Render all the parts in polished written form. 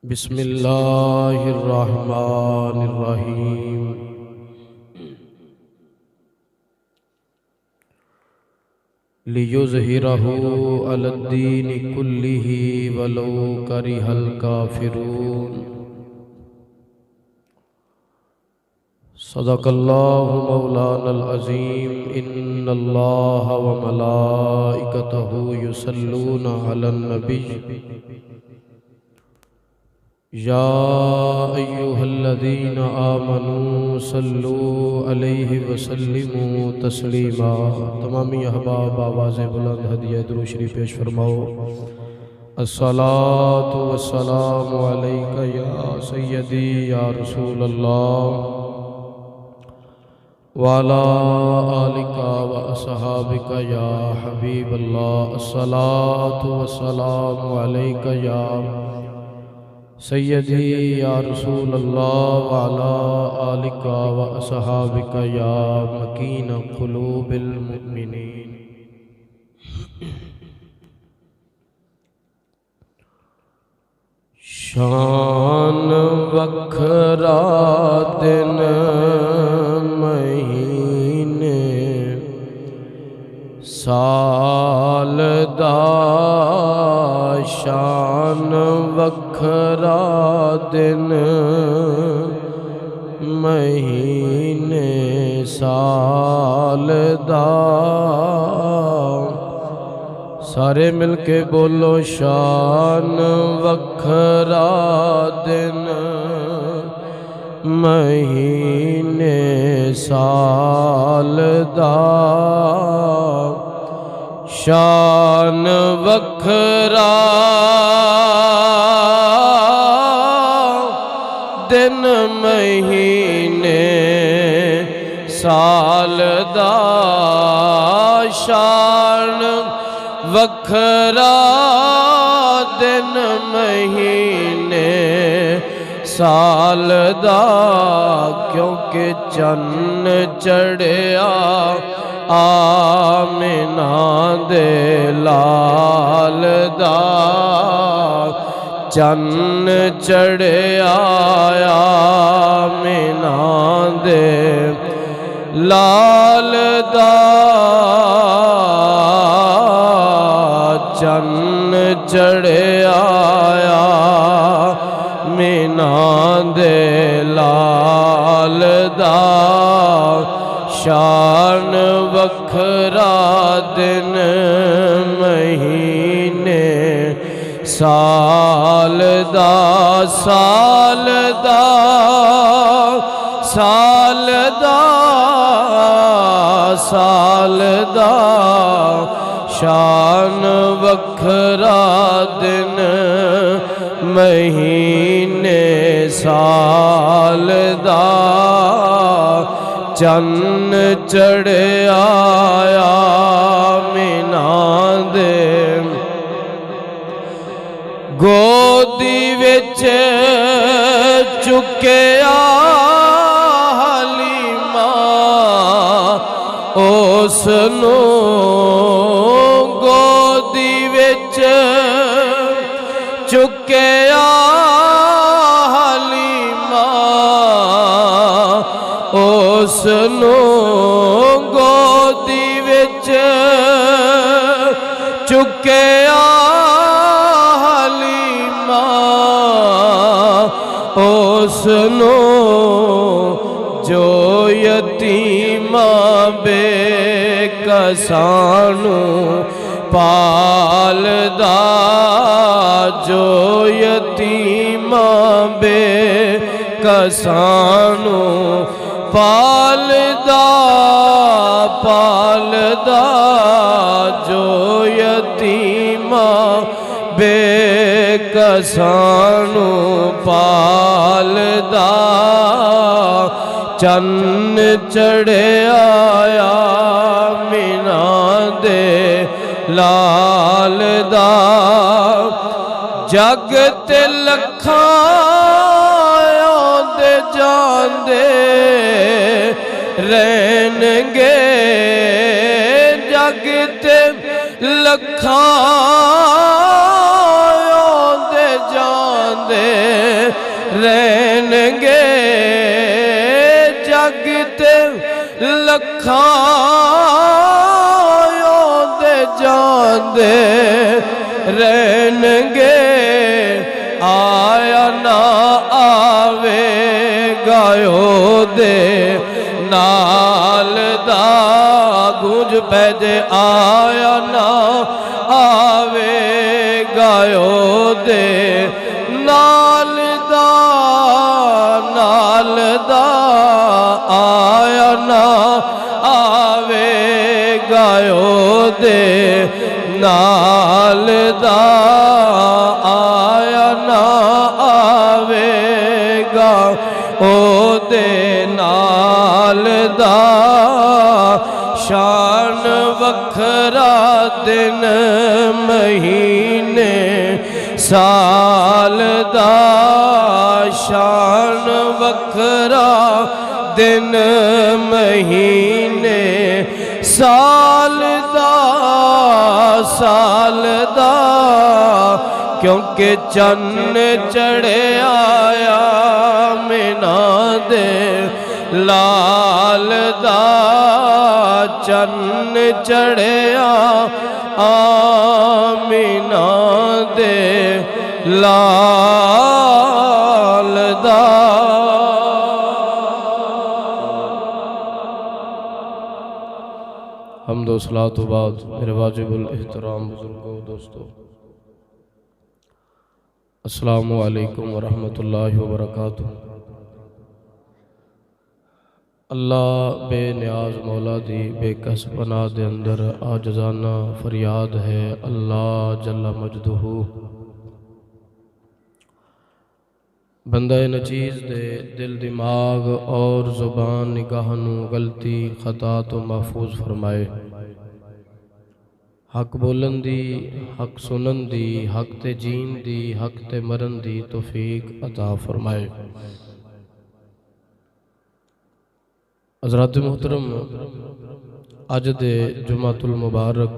बिस्मिल्लाहिर्रहमानिर्रहीम। लियुज़हिरहु अलद्दीनि कुल्लिही वलौ करिहल काफिरून। सदक़ल्लाहु मौलानल अज़ीम। इन्नल्लाह व मलाइकतहु युसल्लूना अलन नबी या अय्युहल्लज़ीना आमनू सल्लू अलैहि वसल्लिमू तस्लीमा। तमामी अहबाब आवाज़ बुलंद हदिया दुरूद शरीफ पेश फरमाओ। अस्सलातु वस्सलामु अलैका या सय्यदी या रसूलल्लाह वाला आलिका व असहाबिका या हबीबल्लाह। अस्सलातु वस्सलामु अलैका या सय्यदी या रसूलल्लाह वाला आलिका व असहाबिका या मकीन क़ुलूबिल मुमिनीन। शान वखरा दिन महीने साल दा, शान वखरा दिन महीने साल दा। सारे मिलके बोलो शान वखरा दिन महीने साल दा। शान वखरा दिन महीने साल दा। शान वखरा दिन महीने साल दा। क्योंकि चन्न चढ़िया आमिना दे लाल दा। चन्न चढ़िया आमिना दे लाल दा। चन्न चढ़िया आमिना दे लाल दा। शान वखरा दिन महीने साल दा। साल दा, साल दा, साल दा। शान वखरा दिन महीने साल दा। चन्न चढ़िया आमिना दे गोदी विच चुकिया हलीमा उसनू। गोदी विच चुकिया हलीमा उसनू। गोदी विच चुकिया हलीमा उसनू। जो यतीमा बेकसानू पालदा। जो यतीमा बेकसानू पालदा, पालदा। जो यतीमा बेकसानू पालदा। चन्न चढ़िया आमिना दे लाल दा। जग ते लखां आंदे जांदे रहनगे। जग ते लखां आंदे जांदे रहनगे जग ते लखां दे जांदे रहनगे आया ना आवे गायो दे नाल दा गूंज पैजे आया ना आवे गायो दे नाल दा आया ना आवे गायो दे नाल दा आया ना आवेगा ओ दे नाल दा शान वखरा दिन महीने साल दा शान वखरा दिन महीने साल दा क्योंकि चन्न चढ़े आया मीना दे लाल दा चन्न चढ़े मीना दे लाल दा। हम्दो सलातो बाद मेरे वाजिबुल एहतराम बुजुर्गों दोस्तों, अस्सलामु अलैकुम वरहमतुल्लाहि वबरकातुह। अल्लाह बेनियाज मौला दी बेकस पनाह दे अंदर आजजाना फरियाद है अल्लाह जल्ला मजदुहू बंदा नचीज़ दे दिल दिमाग और ज़ुबान निगाह नू गलती खता तो महफूज फरमाए। हक बोलन दी, हक सुनन दी, हक ते जीन दी, हक ते मरन दी तौफीक अता फरमाए। हज़रात मुहतरम, अज दे जुमातुल मुबारक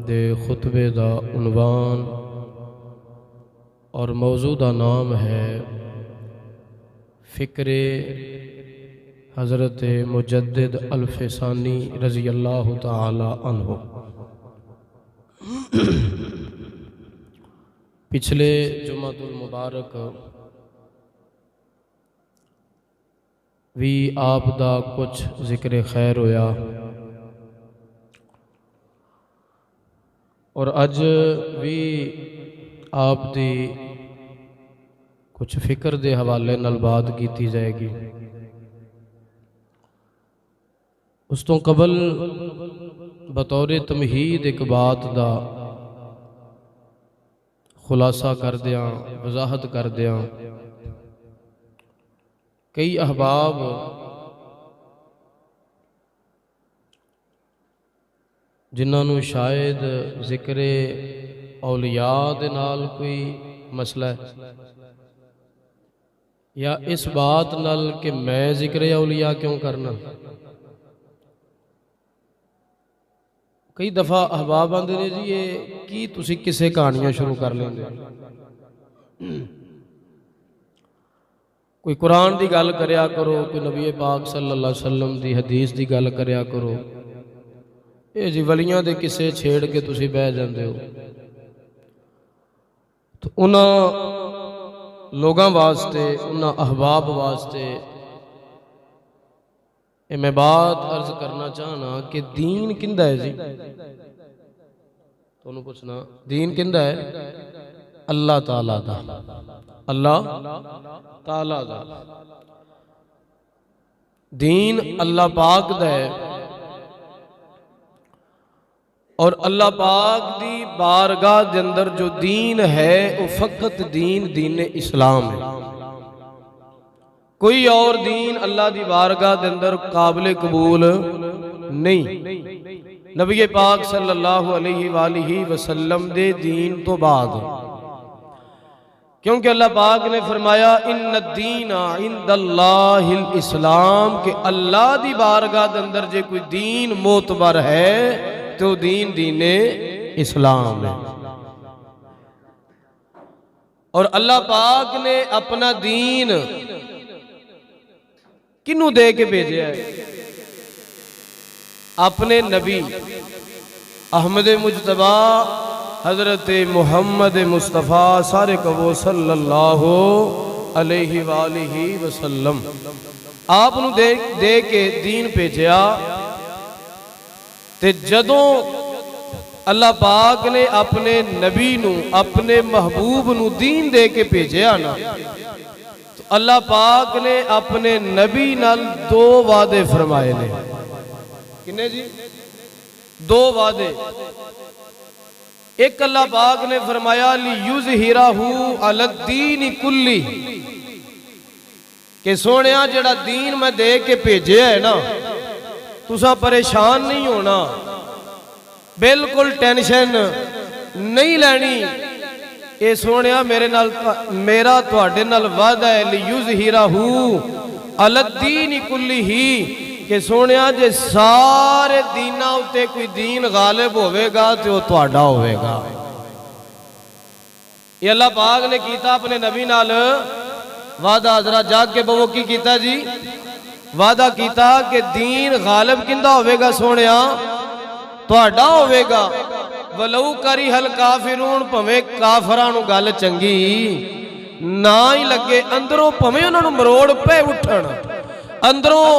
दे खुतबे दा उन्वान और मौजू दा नाम है फ़िक्रे हज़रत मुजद्दिद अल-फ़िसानी रज़ी अल्लाह ताला अन्हु। पिछले जुमातुल मुबारक भी आप दा कुछ जिक्र खैर होया और अज भी आप दी कुछ फिक्र दे हवाले नाल बात की जाएगी। उस तो कबल बतौर तमहीद एक बात दा खुलासा कर दिया, वजाहत कर दिया। कई अहबाब जिन्होंने शायद जिक्रे औलिया दे नाल कोई मसला है या इस बात नाल कि मैं जिक्रे औलिया क्यों करना। कई दफ़ा अहबाब आंदे ने जी ये की तुसी किसे कहानियां शुरू कर लेंगे, कोई कुरान की गल करया करो, कोई नबी पाक सल्लल्लाहु अलैहि वसल्लम की हदीस की गल करया करो, ये जी वलियां दे किस्से छेड़ के तुसी बह जाते हो। तो उन्हां लोगों वास्ते, उन्हां अहबाब वास्ते ये मैं बात अर्ज करना चाहना कि दीन किंदा है जी। तुहानू पुछना दीन किंदा है? अल्लाह ताला दा, अल्लाह ताला दा दीन अल्लाह पाक दा है। और अल्लाह पाक दी बारगाह दे अंदर जो दीन है वो फकत दीन इस्लाम है। कोई और दीन अल्लाह दी बारगाह दे अंदर काबिल कबूल नहीं। नबी पाक सल्लल्लाहु अलैहि वसल्लम दे दीन तो बाद, क्योंकि अल्लाह पाक ने फरमाया इन्ना दीना इंदल्लाहिल इस्लाम, कि अल्लाह दी बारगाह दे अंदर जे कोई दीन मोतबर है तो दीन इस्लाम है। और अल्लाह पाक ने अपना दीन किनू दे के भेजा है? अपने नबी अहमद मुजतबा हजरत मुहम्मद मुस्तफ़ा सारे कबो सल्लल्लाहु अलैहि वालिहि वसल्लम आप दे के दीन भेजा। ते जदों अल्लाह पाक ने अपने नबी नू अपने महबूब नू दीन दे के भेजा ना, तो अल्लाह पाक ने अपने नबी नाल दो वादे फरमाए ने। किन्ने जी? दो वादे। एक अल्लाह पाक ने फरमाया लियुज़हिरहु अलद्दीन कुल्ली, कि सोनिया जेड़ा दीन मैं दे के भेजे है ना, तुसा परेशान नहीं होना, बिल्कुल टेंशन नहीं लैनी। ये सोनिया मेरा तुहाडे नाल वादा है लियुज़हिरहु अलद्दीन कुल्लिही, कि सोनिया जे सारे दीना उत्ते कोई दीन गालिब होवेगा तो वो तुहाडा होवेगा। ये अल्लाह पाक ने कीता अपने नबी नाल वादा। जरा जाग के बवो की कीता जी? वादा कीता कि दीन गालिब किंदा होवेगा? सोनिया तुहाडा होवेगा। वलऊ करी हल काफिरून, भवें काफरां नूं गल चंगी ना ही लगे, अंदरों भवें उन्हां नूं मरोड़ पे उठण, अंदरों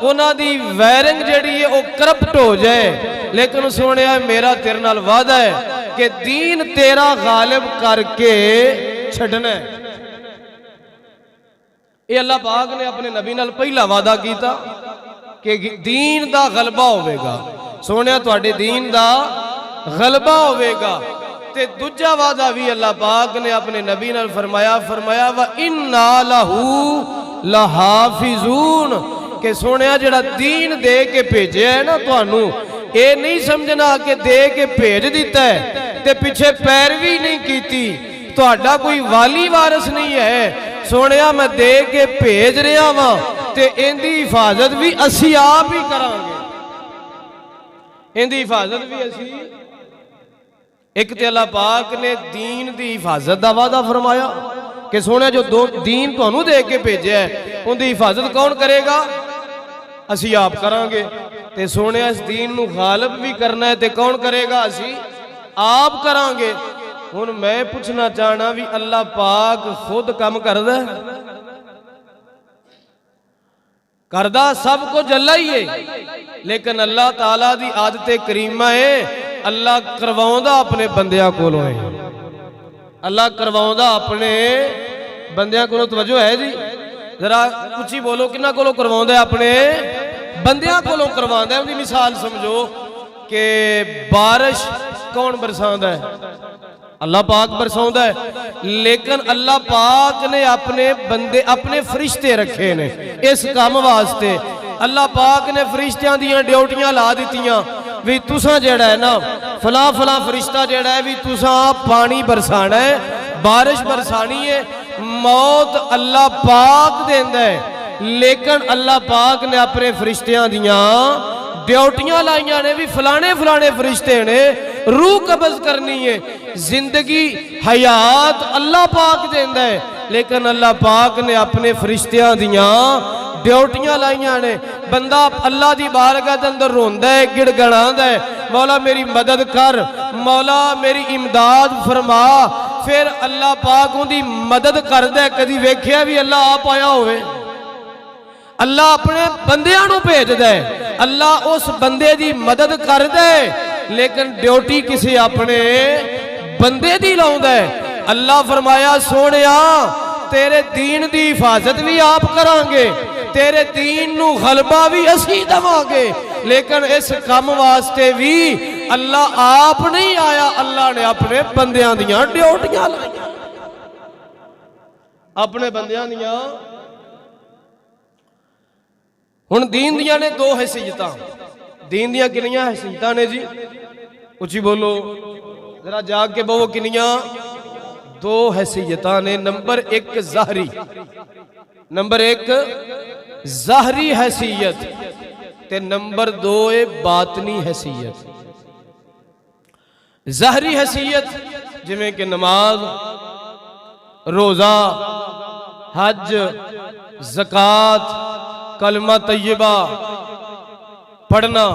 उन्हां दी वैरिंग जिहड़ी है वो करप्ट हो जाए, लेकिन सोनिया मेरा तेरे नाल वादा है कि दीन तेरा गालिब करके छड्डना है। ये अल्लाह पाक ने अपने नबी नाल पहला वादा कीता कि दीन दा गलबा होवेगा। सोनिया तुहाडे दीन दा गलबा होवेगा। ते दूजा वादा भी अल्लाह पाक ने अपने नबी नाल फरमाया व इन्ना लहू लहाफिजून, कि सोनिया जेड़ा दीन दे के भेजा है ना तुहानू, ये नहीं समझना कि दे के भेज दिता है ते पिछे पैरवी नहीं कीती, तुहाडा कोई वाली वारिस नहीं है। सोनिया मैं दे के भेज रहा वां ते इहदी हिफाजत भी असी आप ही करांगे, इहदी हिफाजत भी असी। एक ते अल्लाह पाक ने दीन दी हिफाजत दा वादा फरमाया कि सोनिया जो दो दीन तुहानू दे के भेजा है उनकी हिफाजत कौन करेगा? असी आप करांगे। ते सोनिया इस दीन नू गालिब भी करना है ते कौन करेगा? असी आप करांगे। हुण मैं पूछना चाहना भी अल्लाह पाक खुद काम करदा है? करदा सब कुछ अल्लाह ही है, लेकिन अल्लाह ताला दी आदत करीमा है, अल्लाह करवाउंदा अपने बंदियां कोलों है। अल्लाह करवाउंदा अपने बंदियां कोलों। तवज्जो है जी? जरा उच्ची बोलो, किन्हां कोलों करवाउंदा है? अपने बंदियां कोलों करवाउंदा है। उनकी मिसाल समझो कि बारिश कौन बरसांदा है? अल्लाह पाक बरसाउंदा है, लेकिन अल्लाह पाक ने अपने बंदे अपने फरिश्ते रखे ने इस काम वास्ते। अल्लाह पाक ने फरिश्तियां दियां ड्यूटियां ला दित्तियां भी तुसां जेड़ा है ना फला फला फरिश्ता जेड़ा है भी तुसां पानी बरसाना है, बारिश बरसानी है। मौत अल्लाह पाक देंदा है, लेकिन अल्लाह पाक ने अपने फरिश्तियां दियां ड्यूटियां लाइया ने भी फलाने फलाने फरिश्ते ने रूह कब्ज करनी है। जिंदगी हयात अल्लाह पाक देंदा है, लेकिन अल्लाह पाक ने अपने फरिश्तियां दियां ड्यूटियां लाइया ने। बंदा अल्लाह की बारगाह के अंदर रोंदा है, गिड़गड़ांदा है, मौला मेरी मदद कर, मौला मेरी इमदाद फरमा। फिर अल्लाह पाक उनकी मदद करदा है। कदी वेख्या भी अल्लाह आप आया होवे? अल्लाह अपने बंदियां नूं भेजदा है, अल्लाह उस बंदे की मदद करदा है, लेकिन ड्यूटी किसी अपने बंदे दी लाउंदा है। अल्लाह फरमाया सोनिया तेरे दीन की हिफाजत भी आप करांगे, तेरे दीन नू गलबा भी असी देवांगे, लेकिन इस काम वास्ते भी अल्लाह आप नहीं आया, अल्लाह ने अपने बंदियां दियां ड्यूटियां लाईयां, अपने बंदियां दियां। हुण दीन दियां ने दो हैसियतां। दीन दियां कितनियां हैसियतां ने जी? उच्ची बोलो, जरा जाग के बहो। कितनियां? दो हैसियतां ने। नंबर एक ज़ाहरी, नंबर एक ज़ाहरी हैसियत ते नंबर दो है बातनी हैसियत। ज़ाहरी हैसियत जिवें कि नमाज, रोज़ा, हज, ज़कात, कलमा तय्यबा पढ़ना,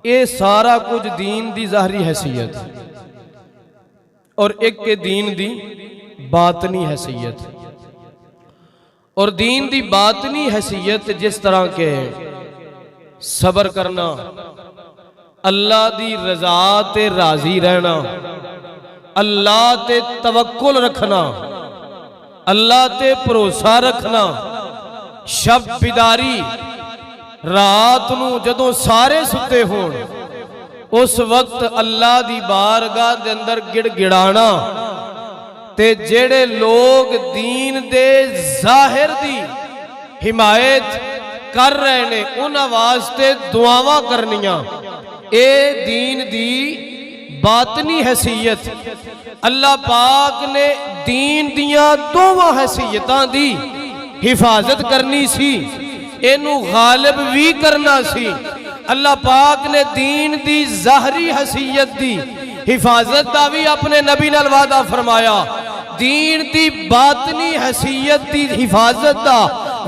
ये सारा कुछ दीन दी ज़ाहरी हैसियत और एक के दीन दी बातनी हैसियत। और दीन दी बातनी हैसियत जिस तरह के सबर करना, अल्लाह दी रज़ा ते राजी रहना, अल्लाह ते तवक्कुल रखना, अल्लाह ते भरोसा रखना, शब बिदारी रात नूं जदों सारे सुते होण उस वक्त अल्लाह दी बारगाह दे अंदर गिड़गिड़ाना ते जेड़े लोग दीन दे ज़ाहिर दी हिमायत कर रहे ने उन्हां वास्ते दुआवां करनियां। ए दीन दी बातनी हैसियत अल्लाह पाक ने दीन दियां दोवां हैसियतां दी हिफाजत करनी सी, इनू गालिब भी करना सी। अल्लाह पाक ने दीन दी ज़ाहरी हैसियत दी हिफाजत दा भी अपने नबी नाल वादा फरमाया, दीन दी बातनी हैसियत दी हिफाजत दा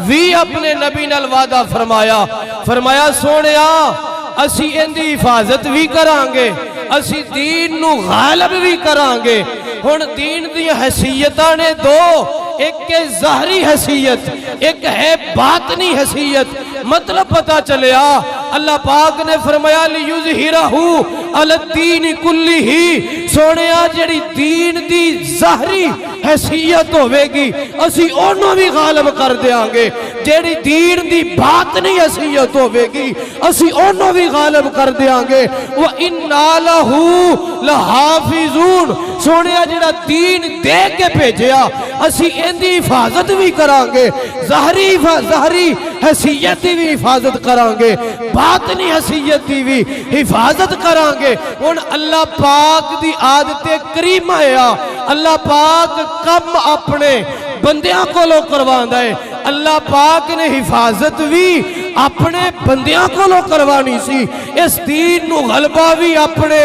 भी अपने नबी नाल वादा फरमाया। फरमाया सोनिया असी इनदी हिफाजत भी करांगे, असी दीन नू गालिब भी करांगे। हुण दीन दी हैसियतां ने दो, एक है ज़ाहरी हैसियत, एक है बातनी हैसियत। मतलब पता चलिया अल्लाह पाक ने फरमाया लियुज़हिरहु अलद्दीन कुल्लिही, सोनिया जेड़ी दीन दी ज़ाहरी हैसियत होवेगी असी ओनू भी गालिब कर देंगे, जेड़ी दीन दी बातनी हैसियत होवेगी असी ओनू भी गालिब कर देंगे। व इन्ना लहू लहाफिज़ून, सोनिया जेड़ा दीन दे के भेजिया असी इनदी हिफाजत भी करांगे, ज़ाहरी हैसियत की भी हिफाजत करांगे, बातनी हैसियत की भी हिफाजत करांगे। हुण अल्लाह पाक दी आदते करीमा है, अल्लाह पाक कम अपने बंदियां कोलों करवांदा है। अल्लाह पाक ने हिफाजत भी अपने बंदियां कोलों करवानी सी, इस दीन नू गलबा भी अपने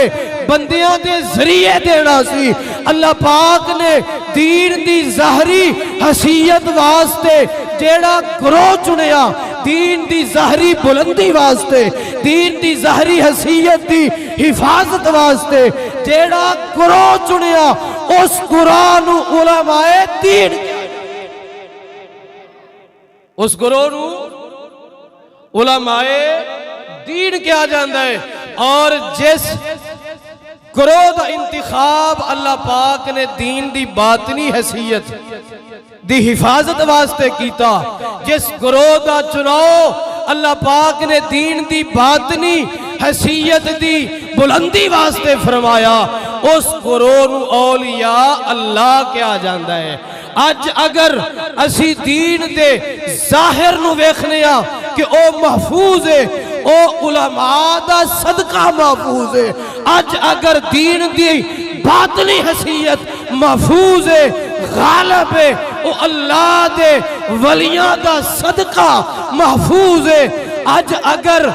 बंदियां दे जरिए देना सी। अल्लाह पाक ने दीन दी ज़ाहरी हैसियत वास्ते जेड़ा ग्रोह चुनिया, दीन दी ज़ाहरी बुलंदी वास्ते, दीन दी ज़ाहरी हैसियत दी हिफाजत वास्ते जेड़ा ग्रोह चुनिया, उस ग्रोह नू उलमाए दीन, उस ग्रोह नू उलमाए दीन कहा जाता है। और जिस ग्रोह दा इंतिखाब अल्लाह पाक ने दीन दी बातनी हैसियत दी हिफाजत वास्ते कीता, जिस ग्रोह दा चुनाव अल्लाह पाक ने दीन दी बातनी हैसियत दी बुलंदी वास्ते फरमाया, उस ग्रोह नू औलिया अल्लाह कहा जाता है। अज अगर असी दीन दे ज़ाहिर नू वेखने कि ओ महफूज है, ओ उलमा दा सदका महफूज है। अज अगर दीन दी बातनी हैसियत महफूज है, गालिब है, ओ अल्लाह दे वलियां दा सदका महफूज है। अज अगर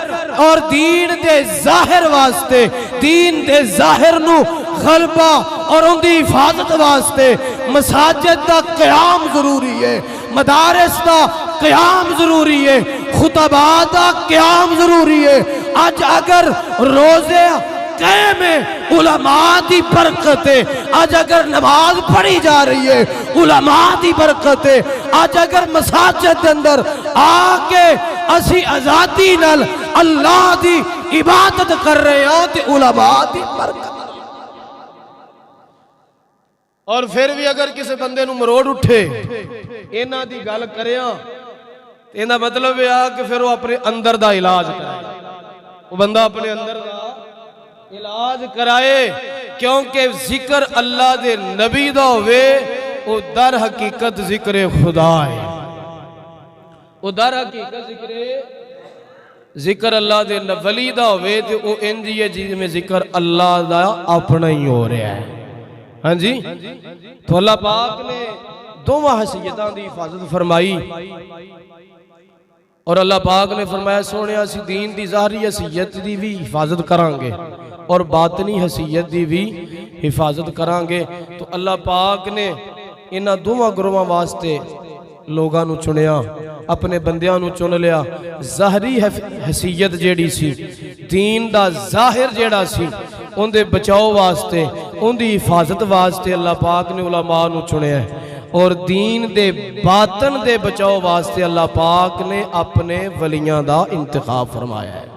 और दीन दे ज़ाहिर वास्ते, दीन दे ज़ाहिर नू गलबा और उनकी हिफाजत वास्ते मसाजिद दा क़याम जरूरी है, मदारिस दा क़याम जरूरी है, खुतबा दा क़याम जरूरी है। अज अगर रोजे कायम है उलमा दी बरकत है, अज अगर नमाज पढ़ी जा रही है उलमा दी बरकत है। अज अगर मसाजिद के अंदर आके असी आजादी नाल अल्लाह दी इबादत कर रहे हैं तो उलमा दी बरकत। और फिर भी अगर किसी बंदे नू मरोड़ उठे इन्हां दी गल करिया, इहदा मतलब यह कि फिर वो अपने अंदर दा इलाज कराए, वो बंदा अपने अंदर दा इलाज कराए, क्योंकि जिक्र अल्लाह दे नबी दा होवे वो दर हकीकत जिक्र खुदा है। वो दर हकीकत जिक्र अल्लाह दे वली दा होवे ते वो इंज ही है जिवें जिक्र अल्लाह दा अपना ही हो रहा है। हाँ जी, तो अल्लाह पाक ने दोवां हैसियतां दी हिफाजत फरमाई और अल्लाह पाक ने फरमाया सोने असी दीन दी ज़ाहरी हैसियत दी भी हिफाजत करांगे और बातनी हैसियत दी भी हिफाजत करांगे। तो अल्लाह पाक ने इन्हां दोवां गुरुआं वास्ते लोगां नूं चुनिया, अपने बंदियां नूं चुन लिया। ज़ाहरी हैसीयत जिहड़ी सी, दीन दा ज़ाहिर जिहड़ा सी, उनके बचाव वास्ते, उनकी हिफाजत वास्ते अल्लाह पाक ने उलमा नूं चुनिया है। और दीन दे बातन दे बचाव वास्ते अल्लाह पाक ने अपने वलियां दा इंतखाब फरमाया है।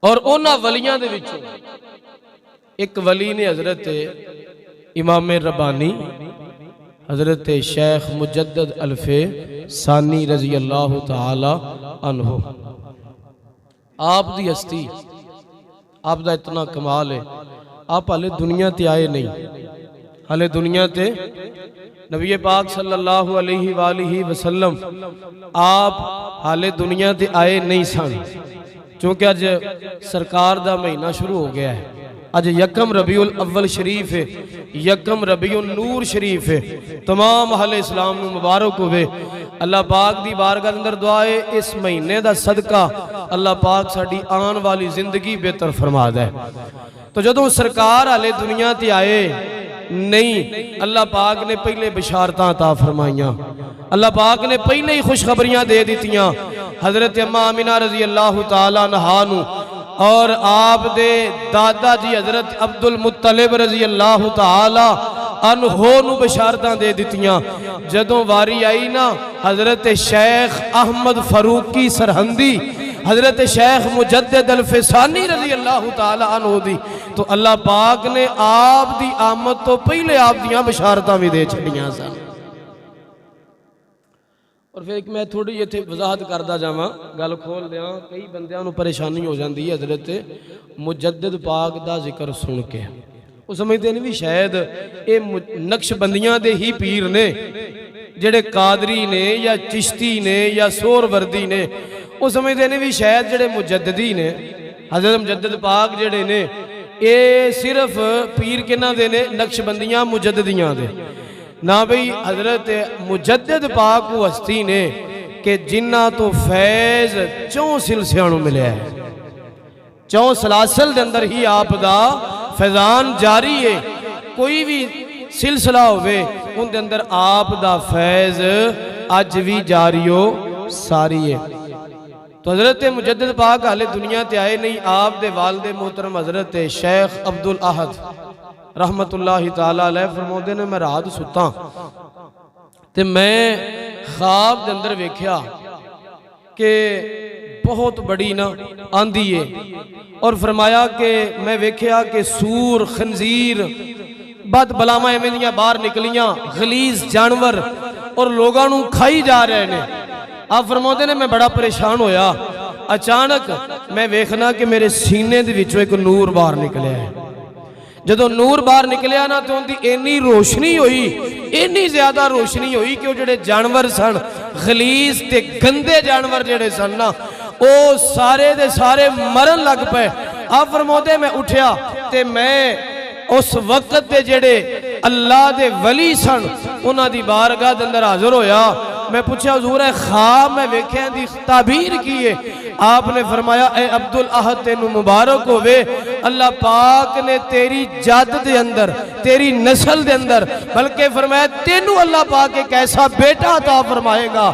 और उन्हां वलियां दे विचों एक वली ने हजरत इमाम रब्बानी हजरत शेख मुजद्दद अल्फे सानी रजी अल्लाह तआला अन्हु, आप दी हस्ती, आप दा इतना कमाल है, आप हाले दुनिया ते आए नहीं, हाले दुनिया ते नबी पाक सल्लल्लाहु अलैहि वसल्लम आप हाले दुनिया ते आए नहीं सन। क्योंकि अज सरकार दा महीना शुरू हो गया है, अज यकम रबीउल अव्वल शरीफ है, यकम रबीउल नूर शरीफ है। तमाम अहले इस्लाम नूं मुबारक होवे। अल्लाह पाक दी बारगाह अंदर दुआ है, इस महीने दा सदका अल्लाह पाक साडी आने वाली जिंदगी बेहतर फरमा दे। तो जदों सरकार हाले दुनिया ते आए नहीं, अल्लाह पाक ने पहले बिशारतां अता फरमाइयां, अल्लाह पाक ने पहले ही खुशखबरियां दे दित्तियां हजरत अम्मा आमिना रजी अल्लाह तआला अन्हा नूं, और आप दे दादा जी हजरत अब्दुल मुत्तलिब रजी अल्लाह तआला अन्हो नूं बिशारतां दे दित्तियां। जदों वारी आई ना हजरत शेख अहमद फरूकी सरहंदी, हजरत शेख मुजद्दद अल्फे सानी रजी अल्लाह तआला अन्हु दी, तो अल्लाह पाक ने आप दी आमद तो पहले आप दियां बिशारतां भी दे छड़ियां सन। और फिर मैं थोड़ी इत्थे वजाहत करदा जावां, गल खोल दियां, कई बंदियां नूं परेशानी हो जाती है हजरत मुजद्दद पाक दा जिक्र सुन के। वो समझते नहीं भी शायद ये नक्शबंदियां दे ही पीर ने, जेड़े कादरी ने या चिश्ती ने या सोहरवर्दी ने। वो समझते ने भी शायद जेड़े मुजद्ददी ने, हजरत मुजद्दद पाक जेड़े ने, ये सिर्फ पीर किन्हां दे ने, नक्शबंदियां मुजद्ददियां दे ना। भाई हजरत मुजद्दद पाक वो हस्ती ने कि जिन्हां तो फैज़ 4 सिलसिलों नूं मिलिया है, 4 सलासल दे अंदर ही आप दा फैजान जारी है। कोई भी सिलसिला होवे उनके अंदर आप दा फैज़ अज भी जारियो सारी है। तो हजरत मुजद्दद पाक हाले दुनिया ते आए नहीं। आप दे वालिद मोहतरम हजरत शेख अब्दुल अहद रहमतुल्लाहि ताला अलैह फरमाते ने, मैं रात सुता ते मैं ख्वाब दे अंदर वेख्या कि बहुत बड़ी ना आंधी है, और फरमाया कि मैं वेख्या कि सूर खंजीर बद बलावां एवें दियां बाहर निकलियां, गलीज जानवर, और लोगों नूं खाई जा रहे ने। आप फरमाते ने मैं बड़ा परेशान होया। अचानक मैं वेखना कि मेरे सीने दे विचों एक नूर बाहर निकलिया है। जदों नूर बाहर निकलिया ना तो उनकी इन्नी रोशनी हुई, इन्नी ज्यादा रोशनी हुई कि वो जेड़े जानवर सन, गलीज ते गंदे जानवर जेड़े सन ना, वो सारे दे सारे मरन लग पे। आप फरमाते मैं उठया ते मैं उस वक्त दे जेड़े अल्लाह दे वली सन उन्हां दी बारगाह दे अंदर हाजिर होया। मैं पूछा हुजूर है ख्वाब मैं वेख्या दी ताबीर की है? आपने फरमाया ए अब्दुल अहद तेनू मुबारक होवे, अल्लाह पाक ने तेरी जात दे अंदर, तेरी नस्ल दे अंदर, बल्कि फरमाया तेनू अल्लाह पाक एक ऐसा बेटा अता फरमाएगा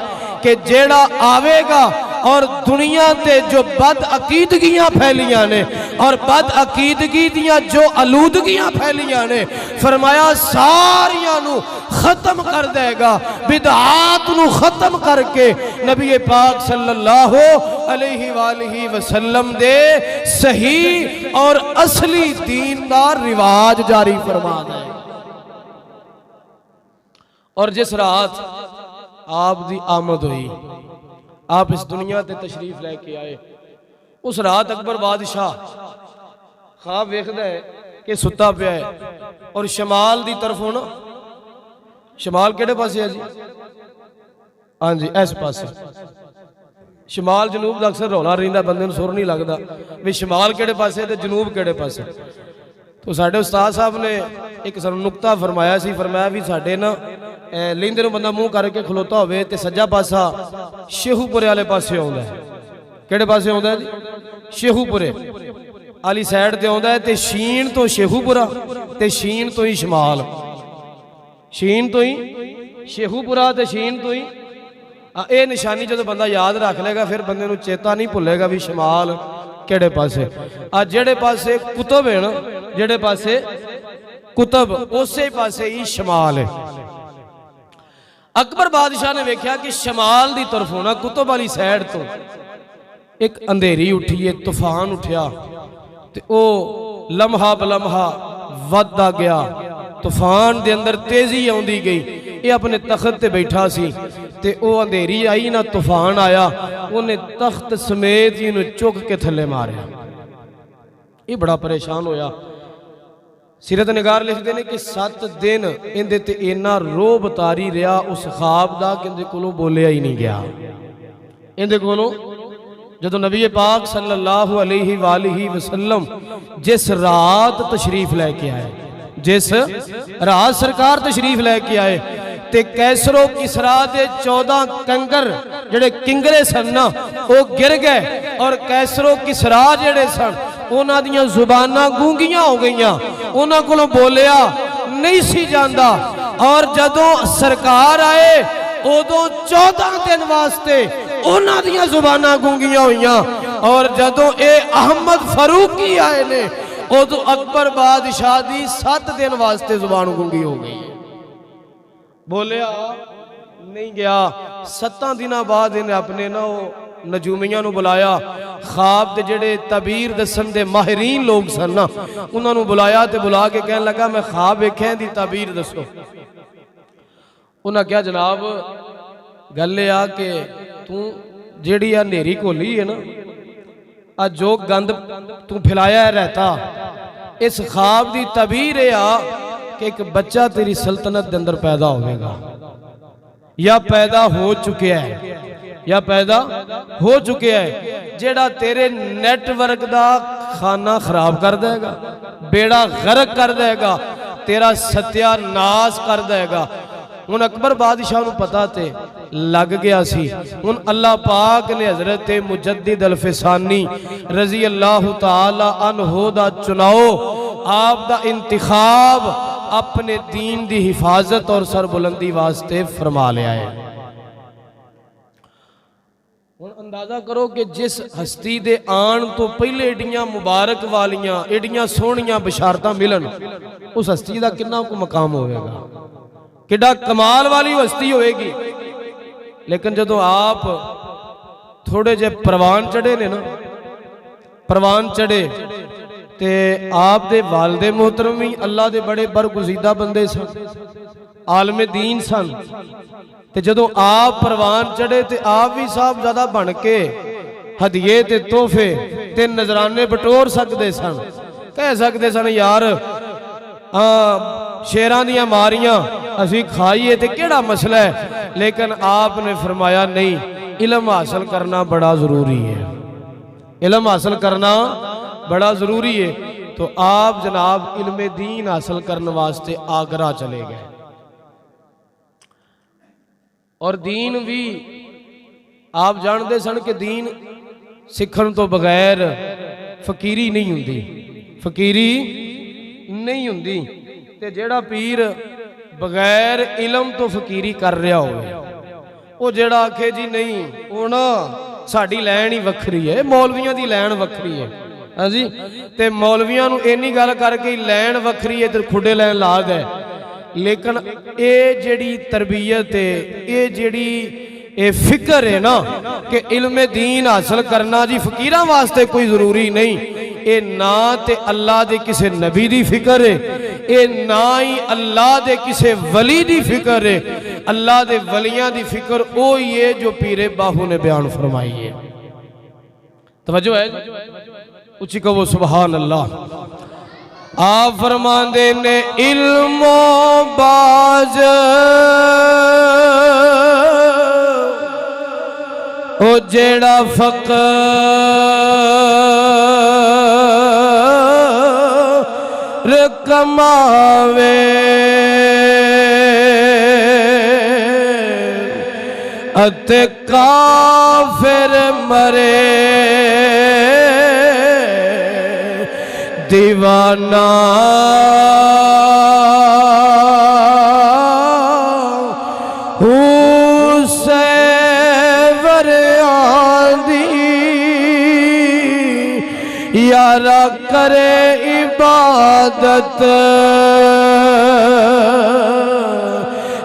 कि जेड़ा आवेगा और दुनिया ते जो बद अकीदगियां फैलियां ने और बद अकीदगी दियां जो आलूदगियां फैलियां ने, फरमाया सारियां नू खत्म कर देगा, बिदआत नू खत्म करके नबी पाक सल्लल्लाहु अलैहि वसल्लम दे सही और असली दीन दा रिवाज जारी फरमा दे। और जिस रात आप दी आमद हुई, आप इस दुनिया ते तशरीफ लेके आए, उस रात अकबर बादशाह ख्वाब वेखदा है कि सुता पिया है और शमाल दी तरफों ना, शमाल केड़े पासे है जी? हाँ जी इस पासे। शमाल जनूब का अक्सर रौला रहिंदा, बंदे नूं सुर नहीं लगता भी शमाल केड़े पासे ते जनूब केड़े पासे। तो साडे उस्ताद साहब ने एक सानूं नुक्ता फरमाया सी, फरमाया भी साडे ना लेंदे नूं बंदा मुंह करके खलोता होवे ते सज्जा पासा शेहूपुरे वाले पासे आउंदा है। केड़े पासे आउंदा है जी? शेहूपुरे आली साइड ते आउंदा है, ते शीन तो शेहूपुरा ते शीन तो ही शमाल। शीन तो ही शेखूपुरा ते शीन तो ही ये निशानी जो बंदा याद रख लेगा फिर बंदे नूं चेता नहीं भुलेगा भी शमाल किहड़े पासे जेड़े पासे कुतुब है ना जेड़े पासे कुतुब उस पासे ही शमाल है। अकबर बादशाह ने वेख्या कि शमाल की तरफ होना कुतुब वाली साइड तो एक अंधेरी उठी है तूफान उठा ते ओ लम्हा बलम्हा वधदा गया तूफान दे अंदर तेजी आउंदी गई ये अपने तख्त ते बैठा सी ते ओ अंधेरी आई ना तूफान आया उन्हें तख्त समेत ही चुक के थले मारिया। ये बड़ा परेशान होया। सीरत निगार लिखते हैं कि 7 दिन इंदे ते इन्ना रोब तारी रहा उस ख्वाब दा कि इंदे कोलों बोलिया ही नहीं गया। इंदे कोलों जदों नबी पाक सल्लल्लाहु अलैहि वसल्लम जिस रात तशरीफ लैके आए जिस रात सरकार तशरीफ लैके आए ते कैसरो किसरा दे 14 कंगर जेड़े किंगरे सन ना वो गिर गए और कैसरो किसरा जेड़े सन उन्हां दियां जुबानां गूंगियां हो गईयां उन्हां कोलों बोलिया नहीं सी जांदा। और जदों सरकार आए उदों 14 दिन वास्ते उन्हां दियां जुबानां गूंगियां होईयां और जदों ए अहमद फरूकी आए ने उदों अकबर बादशाह दी 7 दिन वास्ते जुबान गूंगी हो गई बोलिया नहीं गया। 7 दिनों बाद इन्हें अपने ना नजूमियां नूं बुलाया ख्वाब दे जेड़े तबीर दसन दे माहिरीन लोग सन ना उन्होंने बुलाया ते बुला के कहन लगा मैं ख्वाब वेख्या दी तबीर दसो। उन्हें क्या जनाब गल आ कि तू जेड़ी आ नेरी घोली है ना आ जो गंद तू फैलाया है रहता इस ख्वाब की तबीर आ कि एक बच्चा तेरी सल्तनत के अंदर पैदा होगा या पैदा हो चुका है या पैदा हो चुके है जेड़ा तेरे नेटवर्क का खाना खराब कर देगा बेड़ा गर्क कर देगा तेरा सत्यानाश कर देगा। हुण अकबर बादशाह नूं पता ते लग गया सी। हुण अल्लाह पाक ने हजरत मुजद्दिद अल फिसानी रजी अल्लाह तआला अन्हु दा चुनाव आप दा इंतिखाब अपने दीन दी हिफाजत और सरबुलंदी वास्ते फरमा लिया है। हुण अंदाजा करो कि जिस हस्ती दे आन तो पहले एडियां मुबारक वालियां एडियां सोहणियां बशारतां मिलन उस हस्ती दा कितना को मकाम होगा किड्डा कमाल वाली हस्ती होएगी। लेकिन जदों आप थोड़े जे परवान चढ़े ने ना परवान चढ़े ते आप दे वालिदे मोहतरम भी अल्लाह दे बड़े बरगुज़ीदा बंदे सन आलमे दीन सन ते जदों आप परवान चढ़े ते आप भी साहब ज्यादा बन के हदिये ते तोहफे ते नजराने बटोर सकते सन कह सकते सन यार शेरां दियां मारियां असी खाइए ते केड़ा मसला है। लेकिन आपने फरमाया नहीं इल्म हासिल करना बड़ा जरूरी है इल्म हासिल करना बड़ा जरूरी है। तो आप जनाब इल्मे दीन हासिल करने वास्ते आगरा चले गए और दीन भी आप जानते सन कि दीन सीखण तो बगैर फकीरी नहीं हुंदी फकीरी नहीं हुंदी ते जेड़ा पीर बगैर इलम तो फकीरी कर रहा हो वो जेड़ा आखे जी नहीं वो ना साड़ी लैन ही वखरी है मौलवियां दी लैन वखरी है हाँ जी ते मौलवियां नूं इन्नी गल करके लैन वखरी है ते खुडे लैन ला गए। लेकिन ये जेड़ी तरबियत है ये जेड़ी ये फिक्र है ना कि इल्मे दीन हासिल करना जी फकीरां वास्ते कोई जरूरी नहीं ये ना ते अल्लाह दे किसे नबी दी फिक्र है ये ना ही अल्लाह दे किसे वली दी फिक्र है। अल्लाह दे वलियां दी फिक्र वो ही है जो पीरे बाहू ने बयान फरमाई है। तवज्जो है उची कहो सुभान अल्लाह। आप फरमांदे ने इल्मो बाज ओ जेड़ा फकर कमावे अते काफिर मरे दीवाना हुसैवर आंदी यारा करे इबादत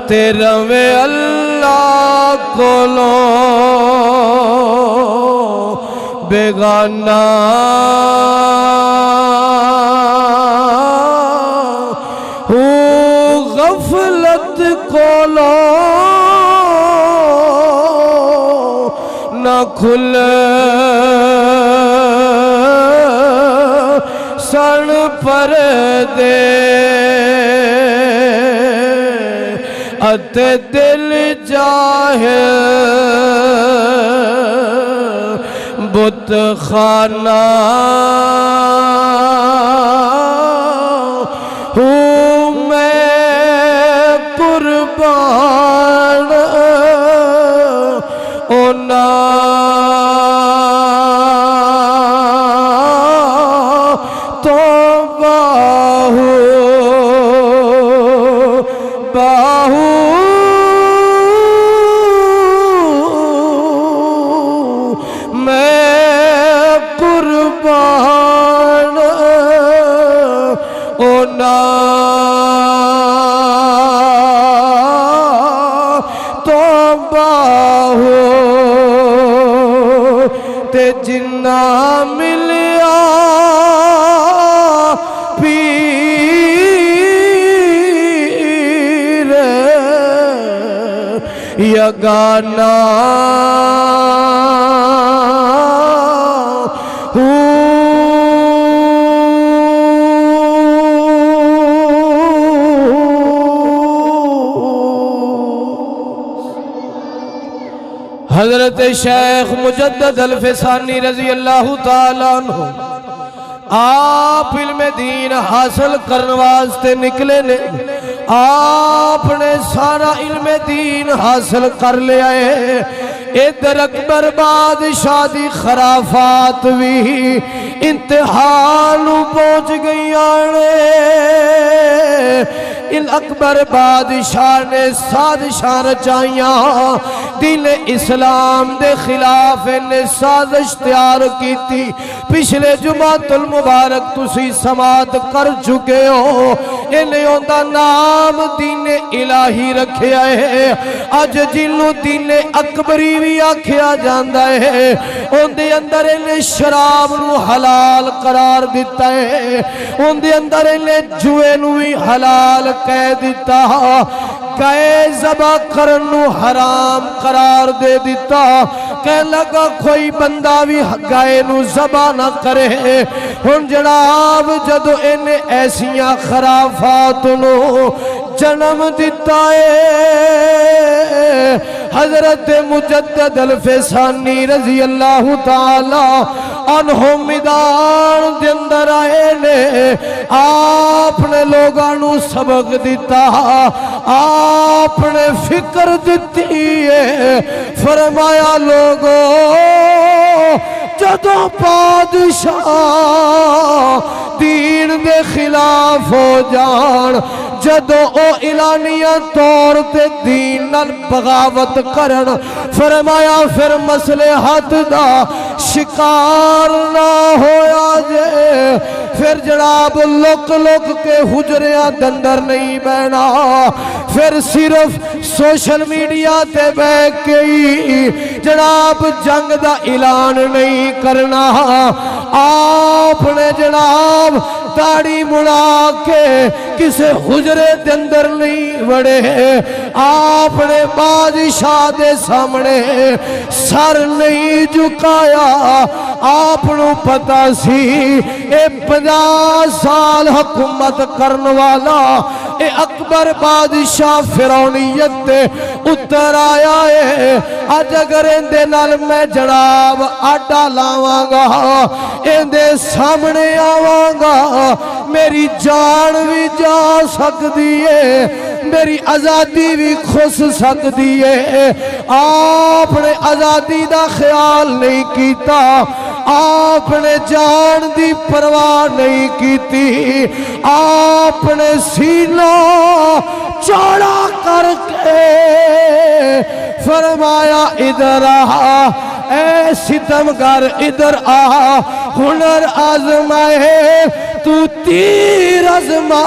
तेरा वे अल्लाह कोलो बेगाना हूँ गफलत कोलो न खुले सन पर दे अते दिल जाहे बुत खाना हूँ मैं कुर्बान ओना तो बाहू बाहू मैं कुर्बान ओना तो बाहू ते जिन्ना मिलिया पीर यगाना हजरत शेख मुजद्दद अल-फिसानी रजी अल्लाह ताला अन्हु आप इल्म दीन हासिल करने वास्ते निकले ने। आपने सारा इल्म दीन हासिल कर लिया है। इधर अकबर बादशाह दी खराफात भी इंतहा नू पहुंच गई ने। इन अकबर बादशाह ने साजिशां रचाइयां दिन इस्लाम दे खिलाफ ने साजिश तैयार की थी। पिछले जुमातुल मुबारक तुसी समात कर चुके हो। इन्हें उनका नाम दीन इलाही रखिया है। अज जिन्हों दीन अकबरी भी आखिया जाता है उनके अंदर इन्हें शराब नू हलाल करार दिता है। उनके अंदर इन्हें जुए नू भी हलाल कह दिता। गाय ज़बा करन नू हराम करार दे दिता। कह लगा कोई बंदा भी गाय नू ज़बा ना करे। हुण जनाब जदों इन्हें ऐसियां खराफात नू जन्म दिता है हजरत मुजद्दद अल-फिसानी रजी अल्लाह ताला अन्हु मैदान दे अंदर आए ने। आपने लोगां नू सबक दिता। आपने फिक्र दिती है। फरमाया लोगो जदों बादशाह दीन दे खिलाफ हो जान जदों ओ इलानिया तौर ते दीन नाल बगावत करन फरमाया फिर मसले हथ दा शिकार ना होया जे। फिर जनाब लुक लुक के हुजरिया दंदर नहीं बहना। फिर सिर्फ सोशल मीडिया ते बह के ही जनाब जंग दा ऐलान नहीं करना। आपने जनाब दाढ़ी मुड़ा के किसे हुजरे दे अंदर नहीं वड़े। आपने बादशाह दे सामने सर नहीं झुकाया। आपनू पता सी ए 50 साल हुकूमत करने वाला ए अकबर बादशाह फिरौनियत ते उतर आया है। अज अगर इंदे नाल मैं जनाब आडा लावांगा इंदे सामने आवांगा मेरी जान भी जा सकती है मेरी आज़ादी भी खुस सकती है। आपने आज़ादी का ख्याल नहीं किया। आपने जान की परवाह नहीं की। आपने सीना चौड़ा करके फरमाया इधर आ ए सितमगर इधर आ, हुनर आजमाए तू तीर आजमा,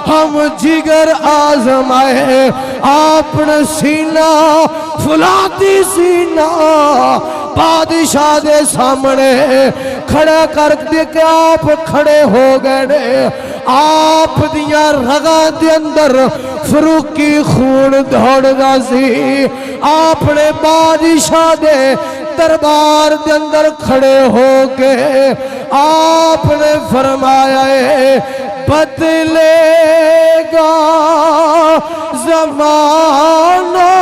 हम जिगर आजमाए आपने सीना फुलाती सीना बादशाह दे सामने खड़ा कर दे के आप खड़े हो गए। आप दिया रगा दे अंदर फरूकी खून दौड़दा सी। आपने बादशाह दे दरबार दे अंदर खड़े हो के आपने फरमाया बदलेगा ज़माना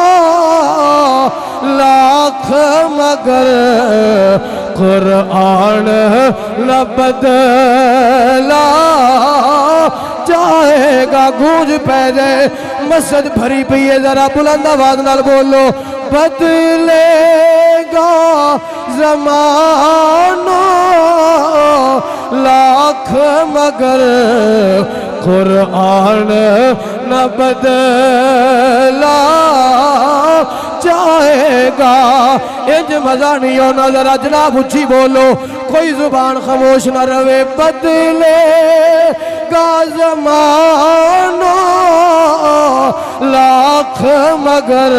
लाख मगर कुरान न बदला जाएगा। गूंज पै जाए, मस्जिद भरी पई है, जरा बुलंद आवाज नाल बोलो बदलेगा ज़माना लाख मगर कुरान न बदला जाएगा। इंज मजा नहीं होना, जरा जनाब उच्ची बोलो, कोई जुबान खामोश न रहे। बदलेगा ज़माना लाख मगर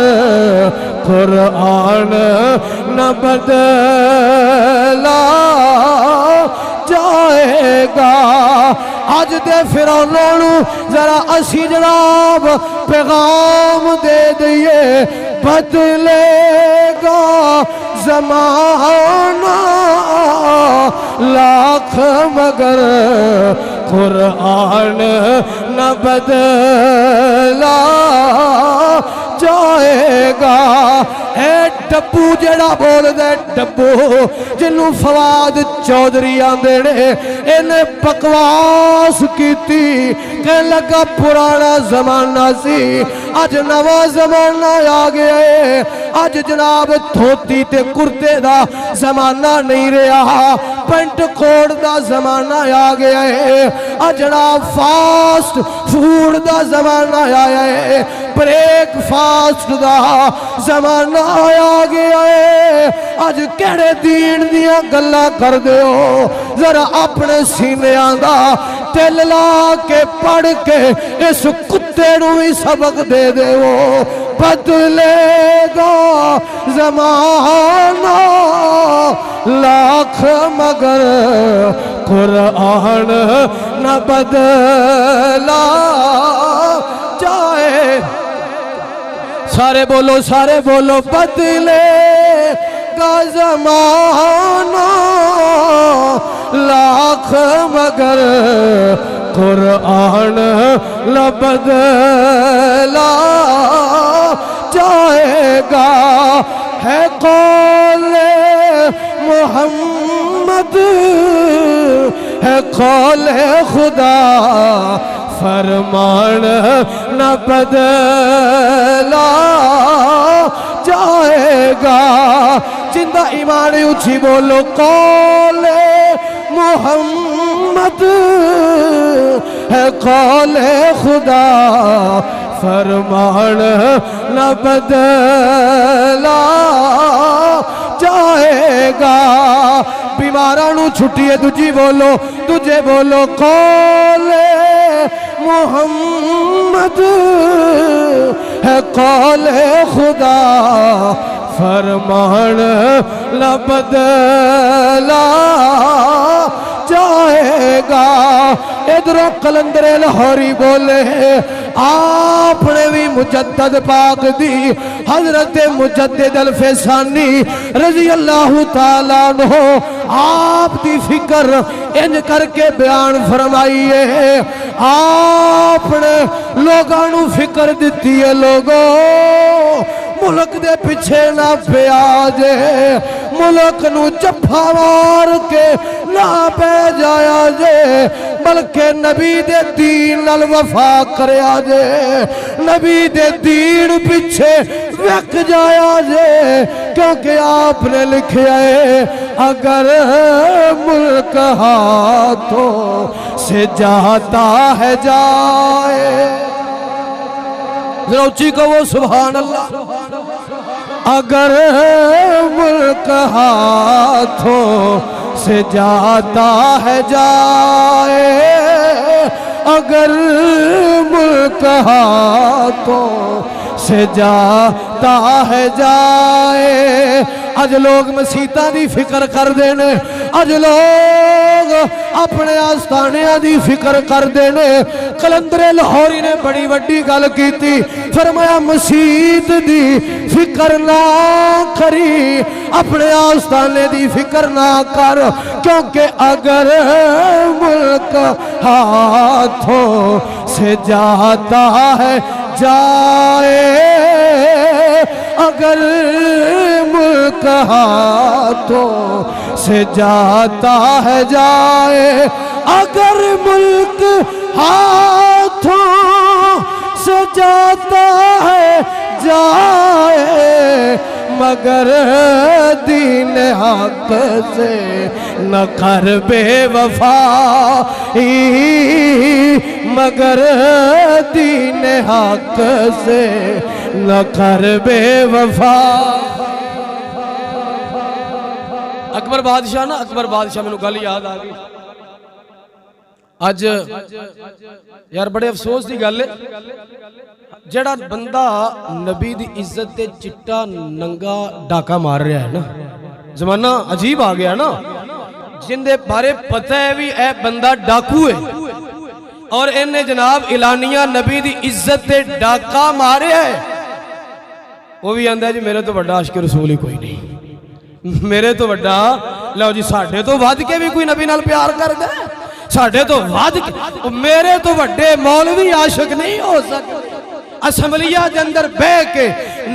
कुरान न बदला जाएगा। अज दे फिरौनों नूं जरा असी जनाब पैगाम दे दिए बदलेगा ज़माना लाख मगर कुरान न बदला जाएगा। ए डब्बू जड़ा बोल दे डब्बू जिन्नू फवाद चौधरी आंदे ने, इन्हें बकवास कीती कह लगा पुराना जमाना सी, अज नवा जमाना आ गया है। अज जनाब धोती ते कुर्ते दा जमाना नहीं रहा, पेंट कोट दा जमाना आ गया है। अज जनाब फास्ट फूड दा जमाना आया है, ब्रेकफास्ट दा जमाना आ गया है। अज केड़े दीन दियां गल्लां करदे हो, जरा अपने सीनियां दा तिल ला के पढ़ के इस कुत्ते नूं भी सबक दे देवो। बदलेगा ज़माना लाख मगर कुरान न बदला जाए। सारे बोलो बदलेगा ज़माना लाख मगर कुरान न बदला जाएगा। है कौले मोहम्मद है कौले खुदा, फरमान न बदला जाएगा। जिंदा ईमान उची बोलो कौले मोहम्मद है कौले खुदा, फरमान न बदला जाएगा। बीमारां नूं छुट्टी है दूजी बोलो, तुझे बोलो कौले मोहम्मद है कौले खुदा, फरमान न बदला जाएगा। इधरों कलंदरे लाहौरी बोले आपने भी मुजद्दद पाक दी हजरत मुजद्दिद अल-फैसानी रजी अल्लाह ताला अन्हु आप दी फिक्र इंज करके बयान फरमाई है। आपने लोगों नू फिक्र दिती है, लोगों मुल्क दे पिछे ना पिया जे, मुल्क नू जफा मार के ना पै जाया जे, बल्कि नबी दे दीन नाल वफा करया जे, नबी दे दीन पिछे वक जाया जे। क्योंकि आपने लिखा है अगर मुल्क हाथों से जाता है जाए, जरा उच्ची कहो सुभान अल्लाह। अगर मुल्क हाथों से जाता है जाए, अगर मुल्क हाथों से जाता है जाए। अज लोग मसीतां दी फिक्र करते हैं, अज लोग अपने आस्थानियां दी फिक्र करते हैं। कलंदरे लाहौरी ने बड़ी वड्डी गल की, फरमाया मसीत दी फिक्र ना करी, अपने आस्थाने दी फिक्र ना कर, क्योंकि अगर मुल्क हाथों से जाता है जाए, अगर मुल्क हाथों से जाता है जाए, अगर मुल्क हाथों से जाता है जाए, मगर दीन हक से न कर बेवफाई, मगर दीन हक से न कर बेवफा। अकबर बादशाह ना, अकबर बादशाह मैनू गल याद आ गई अज यार, बड़े अफसोस की गल है, जड़ा बंदा नबी दी इज्जत ते चिट्टा नंगा डाका मार रहा है ना, जमाना अजीब आ गया ना, जिंदे बारे पता है भी ए बंदा डाकू है और इन्हें जनाब इलानिया नबी दी इज्जत ते डाका मारे है, वो भी आंदा जी मेरे तो बड़ा आशिक रसूल ही कोई नहीं, मेरे तो बड़ा, लो जी साढ़े तो वध के भी कोई नबी नाल प्यार करदा, साढ़े तो वध के, मेरे तो बड़े मौलवी आशिक नहीं हो सकते। असम्बलिया के अंदर बह के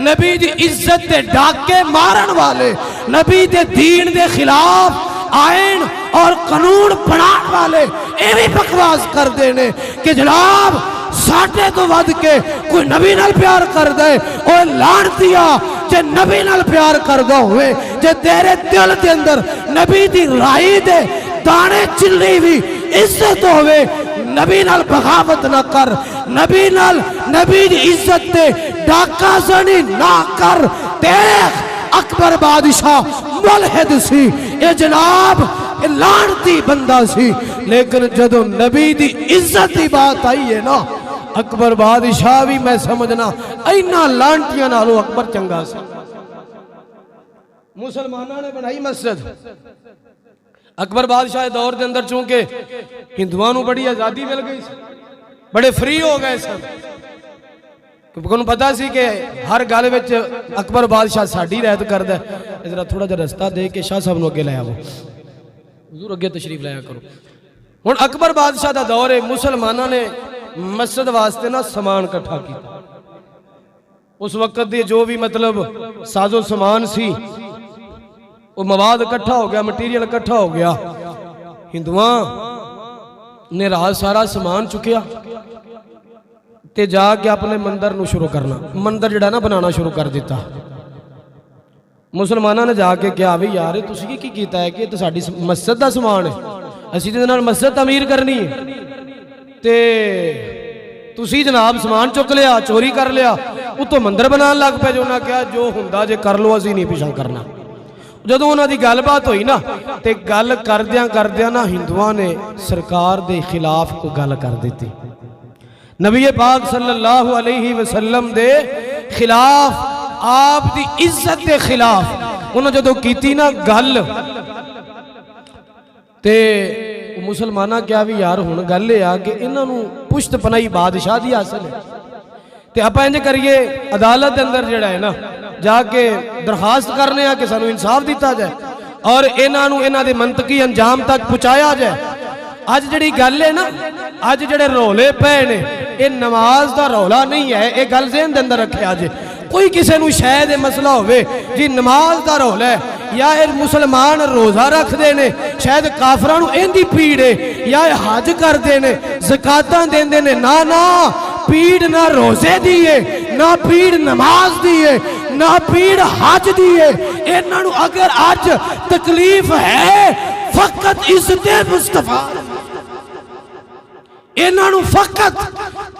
नबी दी इज्जत ते डाके मारन वाले, नबी दे दीन दे खिलाफ आइन और कानून बनाने वाले ये भी बकवास कर देने कि जनाब साढ़े तो वध के कोई नबी नाल प्यार कर दे, और लानतिया जे नबी नाल प्यार करदा होवे, जे तेरे दिल के अंदर नबी दी राही दे दाने चिल्ली भी इज्जत होवे, नबी नाल बगावत ना कर, नबी नाल नबी दी इज्जत ते डाका जनी ना कर। देख अकबर बादशाह मुलहिद सी, ये जनाब लानती बंदा सी, लेकिन जदों नबी दी इज्जत की बात आई है ना, अकबर बादशाह भी मैं समझना इन्हां लानतियां नालों अकबर चंगा सी। मुसलमानों ने बनाई मस्जिद, अकबर बादशाह दौर के अंदर चूंकि हिंदुओं को बड़ी आज़ादी मिल गई, बड़े फ्री हो गए सब, क्योंकि पता सी कि हर गल विच अकबर बादशाह साड़ी रैयत करदा है। जरा थोड़ा जिहा रस्ता दे के शाह साहब नूं अगे लै आवो, हुजूर अगे तशरीफ लाया करो। हुण अकबर बादशाह दा दौर है, मुसलमानों ने मस्जिद वास्ते ना समान इकट्ठा किया, उस वक्त दे जो भी मतलब साजो समान सी वो मवाद इकट्ठा हो गया, मटीरियल इकट्ठा हो गया, हिंदुआं ने रात सारा समान चुकिया ते जाके अपने मंदिर नूं शुरू करना, मंदिर जिहड़ा ना बनाना शुरू कर दिता। मुसलमानों ने जाके कहा भी यार तुसीं की कीता है कि साडी मस्जिद दा समान है, असीं ते नाल मस्जिद तमीर करनी है, ते तुसीं जनाब समान चुक लिया, चोरी कर लिया, उत्तों मंदिर बनाने लग पे। जो उन्हें कहा जो हुंदा जे कर लो, असीं नहीं पिछा करना। जदों उन्हां दी गलबात हुई ना, ते गल करदियां करदियां ना हिंदुआं ने सरकार दे खिलाफ कोई गल कर दी, नबी पाक सल्लल्लाहु अलैहि वसल्लम दे खिलाफ, आप दी इज्जत के खिलाफ उन्होंने जदों कीती ना गल, ते मुसलमाना क्या भी यार हुण गल आ कि इन्हां नूं पुश्त पनाई बादशाह दी हासिल है, ते आपां इंज करिए अदालत के अंदर जिहड़ा है ना जाके दरखास्त करने आ कि सानू इंसाफ दिता जाए और इन्हां नूं इन्हां दे मंतकी अंजाम तक पहुंचाया जाए। अज जिहड़ी गल है ना, अज जिहड़े रौले पे ने, ये नमाज का रौला नहीं है, ये गल ज़हन दे अंदर रखिया जे। कोई किसी नूं शायद मसला होवे जी नमाज का रौला है या ये मुसलमान रोज़ा रखते ने, शायद काफरां नूं इहदी पीड़ है, या हज करते ने, ज़कातां देंदे ने, ना ना पीड़ ना रोजे दी है, ना पीड़ नमाज दी है, ना पीड़ हज दी है। इन्हां नूं अगर अज तकलीफ है फकत इज्जत मुस्तफा, इन्हों फकत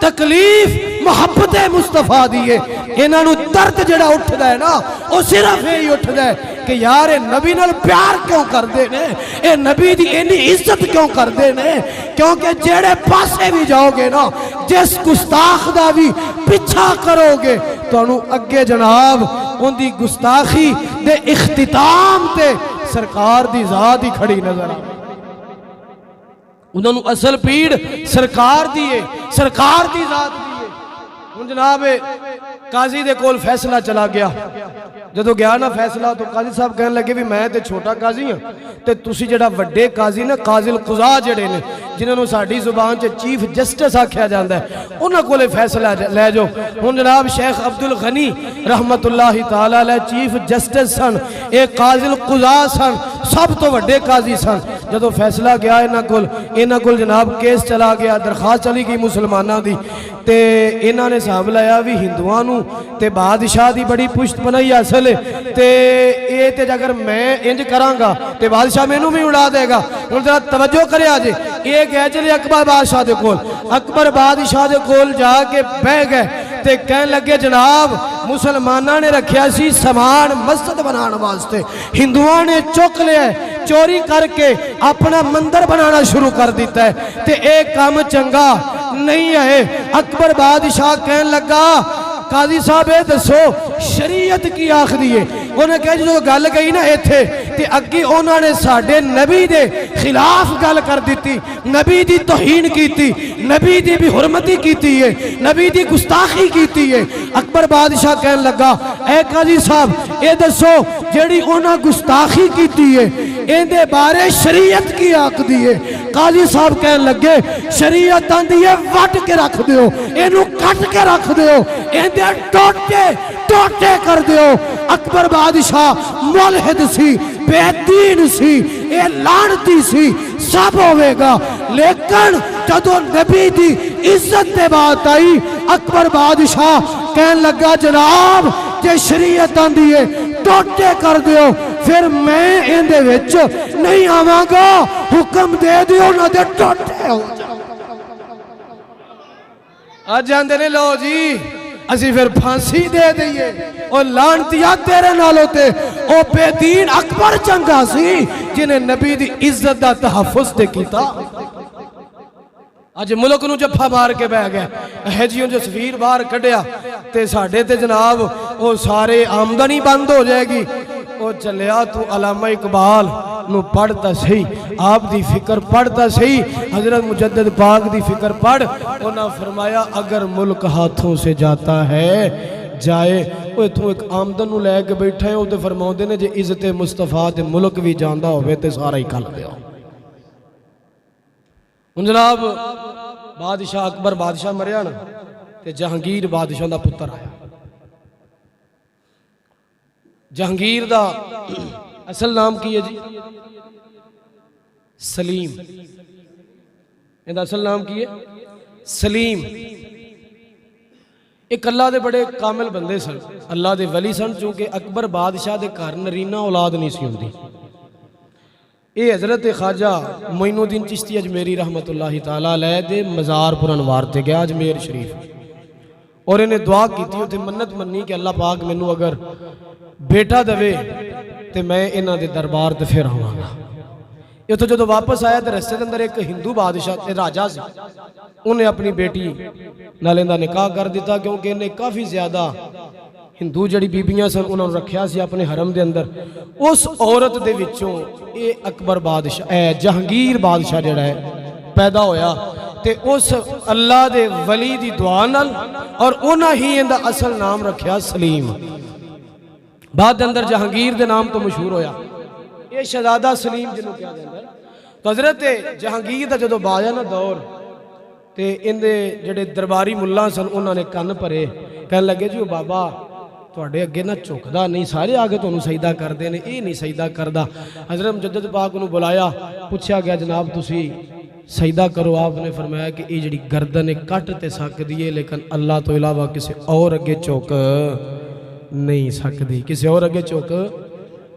तकलीफ मुहब्बत मुस्तफा दी है। इन्हों दर्द जड़ा उठता है ना वो सिर्फ यही उठता है कि यार ये नबी नाल प्यार क्यों करते हैं, ये नबी दी इन्नी इज्जत क्यों करते हैं। क्योंकि जेड़े पासे भी जाओगे ना, जिस गुस्ताख दा भी पीछा करोगे तो अगे जनाब उनकी गुस्ताखी दे इख्तिताम ते सरकार दी जात ही खड़ी नजर आ। उन्होंने असल पीड़ सरकार दी है, सरकार दी जात दी है। हुण जनाब काजी दे कोल फैसला चला गया, जो गया ना फैसला तो काजी साहब कहने लगे भी मैं तो छोटा काजी हाँ तो तुसी जड़ा वड्डे काजी ना काजिल कुज़ा जड़े ने जिन्होंने साड़ी जुबान च चीफ जस्टिस आख्या जाता है उन्होंने कोले फैसला लै जाओ। हुण जनाब शेख अब्दुल गनी रहमतुल्लाहि ताला अलैह चीफ जस्टिस सन, एक काजिल कुज़ा सन, सब तो वड्डे काजी सन। जो फैसला गया इन्हों को जनाब केस चला गया, दरखास्त चली गई मुसलमानों की, तो इन्होंने हिसाब लाया भी हिंदुओं ते बादशाह की बड़ी पुश्त बनाई असल तो ये तो अगर मैं इंज कराँगा तो बादशाह मैनू भी उड़ा देगा। हुण जरा तवज्जो करिया जे, ये गए चले अकबर बादशाह के कोल, अकबर बादशाह के कोल जाके बह गए ते कहन लगे जनाब मुसलमाना ने रखिया सी समान मस्जिद बनाने वास्ते, हिंदुओं ने चुक लिया चोरी करके अपना मंदिर बनाना शुरू कर दिता है ते एक काम चंगा नहीं है। अकबर बादशाह कहन लगा काजी साहब ये दसो शरीयत की आखदी है। उन्हें कहा जो गल गई ना इत्थे ते अगे उन्होंने साडे नबी दे खिलाफ गल कर दी, नबी दी तौहीन की, नबी दी भी हुरमती की है, नबी दी गुस्ताखी की है। अकबर बादशाह कहन लगा ए काजी साहब ये दसो जेड़ी उन्होंने गुस्ताखी की है इहदे बारे शरीयत की आखदी है। काजी साहब कहन लगे शरीयत आंदी है वट के रख दो, इनू कट के रख दो, इहदे टोटे टोटे कर दो। अकबर बादशाह मुलहिद सी, बेदीन सी, ये लानती सी, सब होवेगा। लेकिन जदों नबी दी इज्जत दे बात आई अकबर बादशाह कहन लगा जनाब जे शरीयत आंदी है टोटे कर दो फिर मैं इहदे विच नहीं आवांगा, हुक्म दे दिओ ना दे टोटे हो आज जांदे ने लो जी असी फिर फांसी दे दईए। और लानतिया तेरे नालों ते ओ बेदीन अकबर चंगा सी जिन्हें नबी दी इज्जत दा तहफ्फुज ते कीता। अज मुल्क नूं जफ्फा मार के बह गया, हजियों जो सफीर बाहर कढ़िया ते साडे ते जनाब वो सारे आमदनी बंद हो जाएगी। वो चलिया तू अलामा इकबाल नू पढ़ता सही, आप दी फिक्र पढ़ता सही, हजरत मुजद्दिद पाक दी फिक्र पढ़। उन्होंने फरमाया अगर मुल्क हाथों से जाता है जाए, वो इतों एक आमदन नू लैके बैठे हैं, वो फरमाते ने जे इज्जत मुस्तफा ते मुल्क भी जाता होवे ते सारा ही कल दिया। हुण जनाब बादशाह अकबर बादशाह मरिया ना ते जहांगीर बादशाह का पुत्र आया। जहांगीर दा असल नाम की है जी सलीम, इहदा असल नाम की है सलीम। एक अल्लाह दे बड़े कामिल बंदे सन, अल्लाह दे वली सन। चूंकि अकबर बादशाह दे घर नरीना औलाद नहीं सी हुंदी। ये हजरत ख्वाजा मोइनुद्दीन चिश्ती अजमेरी रहमतुल्लाहि ताला अलैह दे मज़ार पुरनवार ते गया अजमेर शरीफ और इन्हें दुआ की थी, उत्थे मन्नत मन्नी कि अल्लाह पाक मैनू अगर बेटा दवे तो मैं इन्हां दे दरबार ते फिर आवांगा। इत्थों जो वापस आया तो रस्ते के अंदर एक हिंदू बादशाह राजा से उन्हें अपनी बेटी नाल इहदा निकाह कर दिता, क्योंकि इन्हें काफ़ी ज़्यादा हिंदू जड़ी बीबियां सन उन्होंने रखा सी अपने हरम के अंदर। उस औरत दे विचों ये अकबर बादशाह जहांगीर बादशाह जड़ा है पैदा होया ते उस अल्लाह दे वली दी दुआ नाल और उन्हें ही इहदा असल नाम रखा सलीम। बाद अंदर जहांगीर दे नाम तो मशहूर होया। ये शहजादा सलीम जिन्होंने कहा जाता है। तो हजरत जहांगीर का जो बाया ना दौर तो इनके जोड़े दरबारी मुल्ला सन उन्होंने कन भरे, कह लगे जी वो बाबा थोड़े अगे ना झुकदा नहीं, सारे आके तुहानू सजदा करते हैं, ये नहीं सजदा करता। हजरत मुजद्दिद पाक नू बुलाया, पूछा गया जनाब तुसी सजदा करो। आपने फरमाया कि ये जी गर्दन कट तो सकती है लेकिन अल्लाह तो इलावा किसी और अगे झुक नहीं सकती, किसी और अगे झुक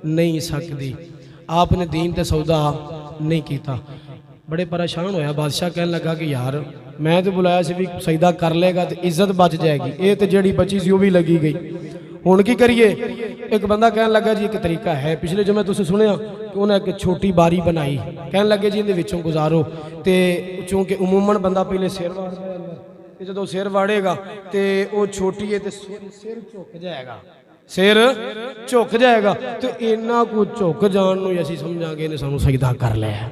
नहीं सकती। आपने दीन ते सौदा नहीं किया। बड़े परेशान होया बादशाह, कहने लगा कि यार मैं तो बुलाया सी भी सजदा कर लेगा तो इज्जत बच जाएगी, ये तो जड़ी बची सी वो भी लगी गई। हुण की करिए? एक बंदा कहन लगा जी एक तरीका है, पिछले जुमे तुसीं सुनिया कि उन्हें एक छोटी बारी बनाई, कहन लगे जी इहदे विचों गुजारो, तो चूंकि उमूमन बंदा पहले सिर वाड़दा है, जो सिर वाड़ेगा तो वो छोटी है तो सिर झुक जाएगा, सिर झुक जाएगा, तो इन्ना को झुक जान नूं असीं समझांगे इन्हें सानूं सजदा कर लिया।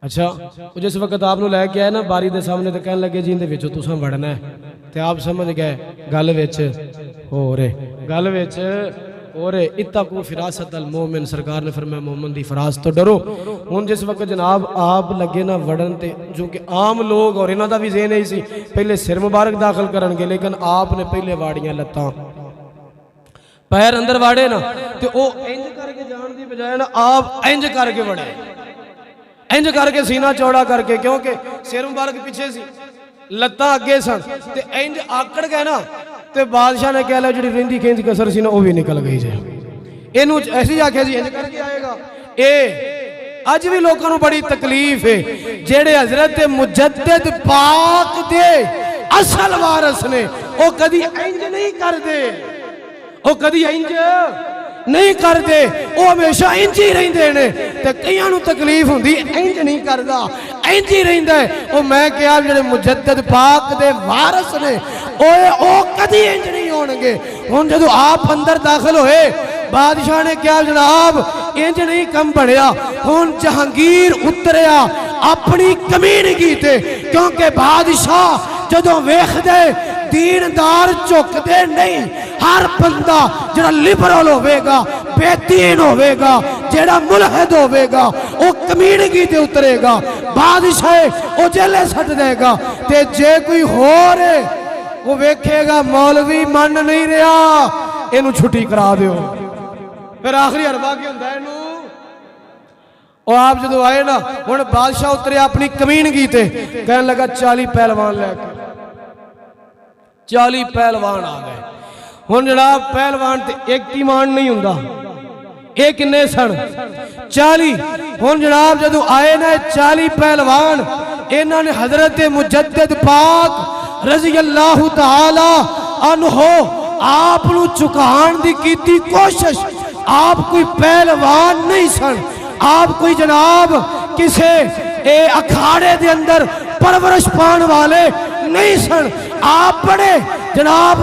अच्छा, वो जिस वक्त आपनूं लैके आए ना बारी के सामने, तो कहन लगे जी इहदे विचों तुसां वड़ना है, तो आप समझ गए गल विच हो रे, गल विच हो रे। इत्तकू फिरासत अल मोमिन, सरकार ने फरमाया मोमिन दी फिरासत तो डरो। हुण जिस वक्त जनाब आप लगे ना वड़न, ते जो कि आम लोग और इन्हां दा भी ज़हन नहीं सी पहले सिर मुबारक दाखिल करनगे, लेकिन आपने पहले वाड़ियां लत्तां पैर अंदर वाड़े ना, तो वो इंज करके जान दी बजाय ना आप इंज करके वड़े, इंज करके सीना चौड़ा करके, क्योंकि सिर मुबारक पीछे सी लत्तां अगे सन, ते इंज आकड़ गए ना, तो बादशाह ने कह लिया जी रही खेंज कसर सी ना वो भी निकल गई जे। इनू ऐसी आख्या जी इंज करके आएगा। ये अज भी लोगों को बड़ी तकलीफ है, जेड़े हजरत मुजद्दिद पाक दे असल वारस ने वो कदी इंज नहीं करते, वो कदी इंज नहीं करते, वो हमेशा इंज ही रहिंदे ने, ते कईयां नूं तकलीफ हुंदी इंज नहीं करदा, इंज ही रहिंदा है। वो मैं कहा जेड़े मुजद्दिद पाक दे वारस ने ओ कदी इंज नहीं होणगे। हुण जदों आप अंदर दाखिल होए, बादशाह ने कहा जनाब इंज नहीं कम बढ़िया। हुण जहांगीर उतरिया अपनी कमीनगी ते, क्योंकि बादशाह जदों वेखदे दीनदार झुकदे नहीं, हर बंदा जरा लिबरल होवेगा, बेदीन होवेगा, जेड़ा मुलहिद होवेगा वो कमीनगी ते उतरेगा, बादशाह वो जेले सट देगा। ते जे कोई होर वो वेखेगा मौलवी मन नहीं रहा, इनू छुट्टी करा दियो। फिर आखिरी हरबा की हुंदा इनू। और आप जो आए ना, हुण बादशाह उतरे अपनी कमीनगी ते, कहन लगा 40 पहलवान लैके, 40 पहलवान आ गए। हुण जनाब पहलवान ते एक ही मान नहीं हुंदा, ये किन्ने सन 40। हुण जनाब जदों आए ना 40 पहलवान, इन्हां ने हजरत मुजद्दिद पाक रज़ी अल्लाह तआला अन्हो आप नूं झुकाण दी कीती कोशिश। आप कोई पहलवान नहीं सन, आप कोई जनाब किसे अखाड़े दे अंदर परवरिश पाने वाले नहीं सन, आप बड़े जनाब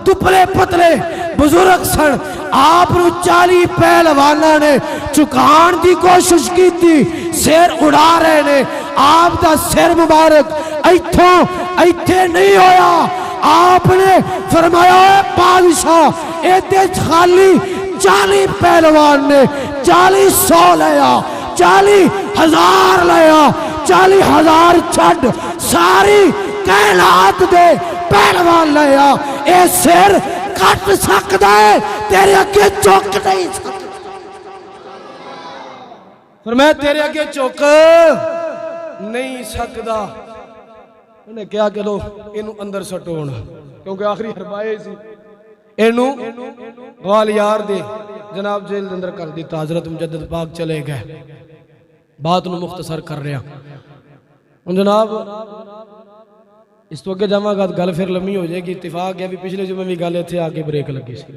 दुबले पतले बुजुर्ग सन। आप 40 पहलवाना ने झुकाण की कोशिश की थी, सिर उड़ा रहे ने, आप दा सिर मुबारक इत्थों इत्थे नहीं होया। आपने फरमाया बादशाह इत्थे खाली 40 पहलवान ने 40 लिया, 40,000 लिया, 40,000 छड़ सारी कायनात दे पहलवान लिया। ये सिर कट सकता है, तेरे अगे झुक नहीं सकता। पर मैं तेरे अगे झुक नहीं सकता। उन्हें क्या चलो इनू अंदर सटो होना, क्योंकि आखिरी हरबाए सी इनू ग्वालियर दे जनाब जेल के अंदर कर दिता। हजरत मुजद्दिद पाक चले गए। बात नू मुख्तसर कर रहा हूँ जनाब, इस तो अगे जावांगा गल फिर लम्मी हो जाएगी। इत्तेफाक है भी पिछले जुमे भी गल इत्थे आके ब्रेक लगी सी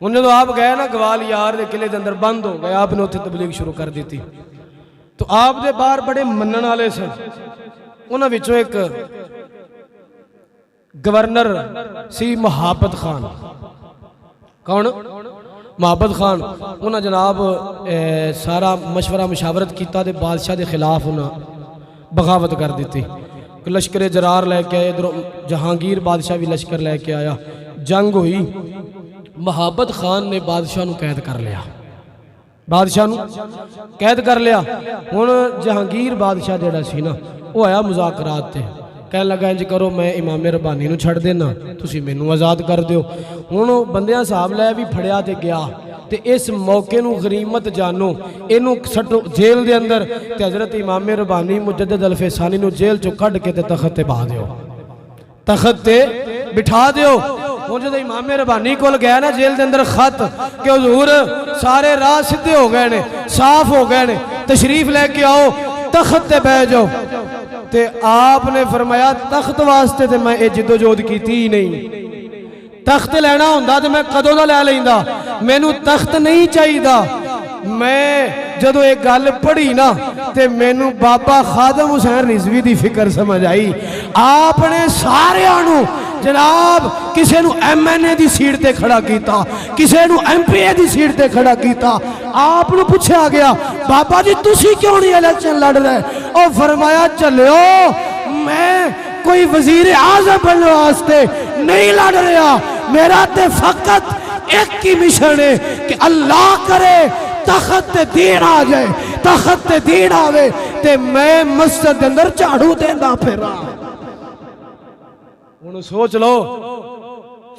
हुण जदों आप गए ना ग्वालियर के किले के अंदर बंद हो गए, आपने उत्थे तबलीग शुरू कर दी थी, तो आप दे बाहर बड़े मनण वाले सन। उन्हां विचों एक गवर्नर सी महाबत खान। कौन? महाबत खान। उन्हें जनाब सारा मशवरा मुशावरत किया, बादशाह के खिलाफ उन्हें बगावत कर दी। लश्कर जरार लैके आए, इधरों जहांगीर बादशाह भी लश्कर लैके आया, जंग हुई। महाबत खान ने बादशाह नूं कैद कर लिया, बादशाह नूं कैद कर लिया। हुण जहांगीर बादशाह जिहड़ा सी ना वो आया मुज़ाकरात ते, कहने लगा इंज करो मैं इमाम रब्बानी नूं छड़ देना, तुसीं मैनूं आज़ाद कर दिओ। हुण बंदियां साहब लै भी फड़िया ते गया, ते इस मौके नूं गरीमत जानो, इनू सटो जेल दे अंदर, ते हजरत इमाम रब्बानी मुजद्दिद अल फैसानी नूं जेल चों कढ के ते तखत ते बहा दिओ, तखत ते बिठा दिओ। हुण जदों इमाम रब्बानी कोल गया ना जेल के अंदर खत कि हुजूर सारे राह सीधे हो गए ने, साफ हो गए ने, तशरीफ लेके आओ, तख्त ते बैठ जाओ। ते आपने फरमाया तख्त वास्ते ते मैं जिदोजहद की ही नहीं, तख्त लेना हुंदा ते मैं कदों दा लै लैंदा, मैनू तख्त नहीं चाहिए। मैं जदों एक गल पढ़ी ना ते मैनू बाबा खादम हुसैन रिजवी की फिक्र समझ आई। आपने सारिਆਂ ਨੂੰ जनाब किसी ਨੂੰ MNA की सीट ते खड़ा किया, किसी ਨੂੰ MPA की सीट ते खड़ा किया। आप पूछा गया बाबा जी तुसी क्यों नहीं इलेक्शन लड़ रहे? और फरमाया चलियो मैं कोई वजीर आजम बनने वास्ते नहीं लड़ रहा, मेरा ते फकत एक ही मिशन है कि अल्लाह करे तख्त दीन आ जाए, तख्त दीन आवे ते मैं मस्जिद के अंदर झाड़ू देंदा फिरा। हुण सोच लो